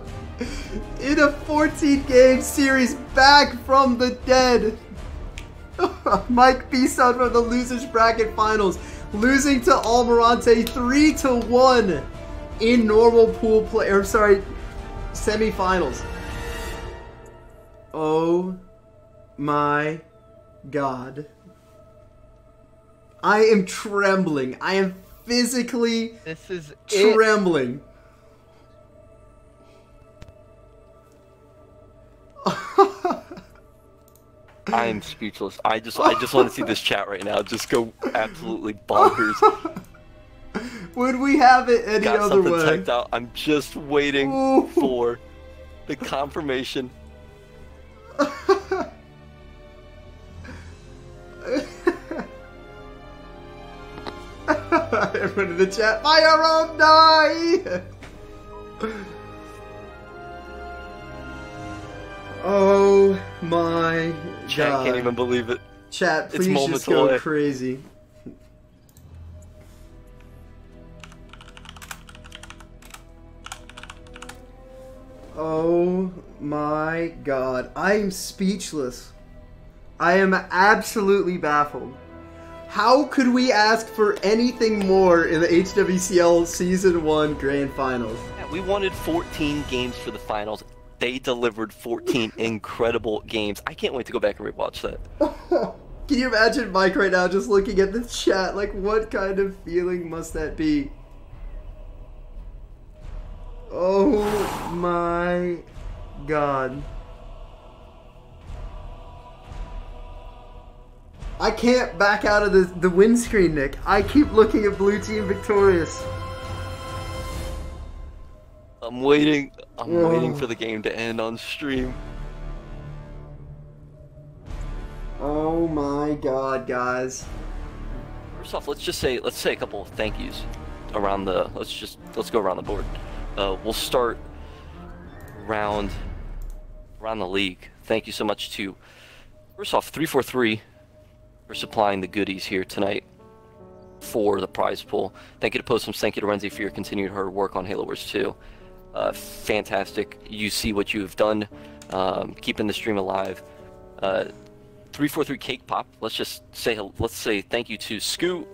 S1: in a 14-game series back from the dead. Mike Beaston from the losers bracket finals, losing to Almirante 3-1 in normal pool play, or sorry, semifinals. Oh my God. I am trembling. I am physically trembling.
S2: I am speechless. I just want to see this chat right now just go absolutely bonkers.
S1: Would we have it any
S2: Got
S1: other
S2: something
S1: way?
S2: typed out. I'm just waiting
S1: Ooh.
S2: for the confirmation.
S1: Everyone in the chat, fire on die! Oh my
S2: Chat
S1: God.
S2: can't even believe it.
S1: Chat,
S2: It's
S1: please
S2: moments
S1: just go
S2: away.
S1: crazy. Oh my God. I am speechless. I am absolutely baffled. How could we ask for anything more in the HWCL Season 1 Grand Finals?
S2: Yeah, we wanted 14 games for the finals. They delivered 14 incredible games. I can't wait to go back and rewatch that.
S1: Can you imagine Mike right now just looking at the chat? Like, what kind of feeling must that be? Oh my God. I can't back out of the windscreen, Nick. I keep looking at blue team victorious.
S2: I'm waiting. I'm waiting for the game to end on stream.
S1: Oh my God, guys.
S2: First off, let's say a couple of thank yous around the. Let's go around the board. We'll start around the league. Thank you so much to, first off, 343 for supplying the goodies here tonight for the prize pool. Thank you to Postums. Thank you to Renzi for your continued hard work on Halo Wars 2. Fantastic. You see what you have done, keeping the stream alive. 343 Cake Pop. Let's say thank you to Scoot,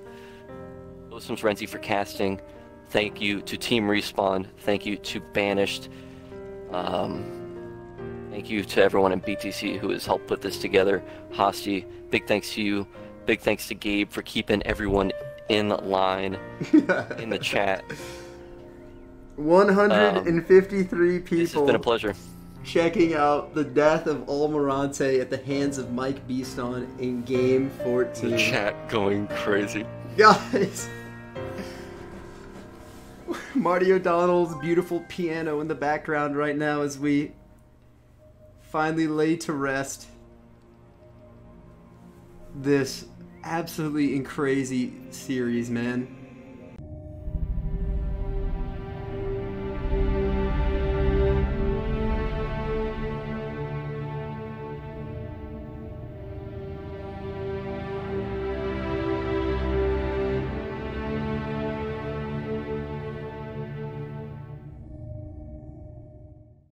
S2: Postums, Renzi for casting. Thank you to Team Respawn. Thank you to Banished. Thank you to everyone in BTC who has helped put this together. Hosty, big thanks to you. Big thanks to Gabe for keeping everyone in line in the chat.
S1: 153 people.
S2: This has been a pleasure.
S1: Checking out the death of Almirante at the hands of Mike Beaston in Game 14.
S2: The chat going crazy.
S1: Guys. Marty O'Donnell's beautiful piano in the background right now as we finally lay to rest this absolutely crazy series, man.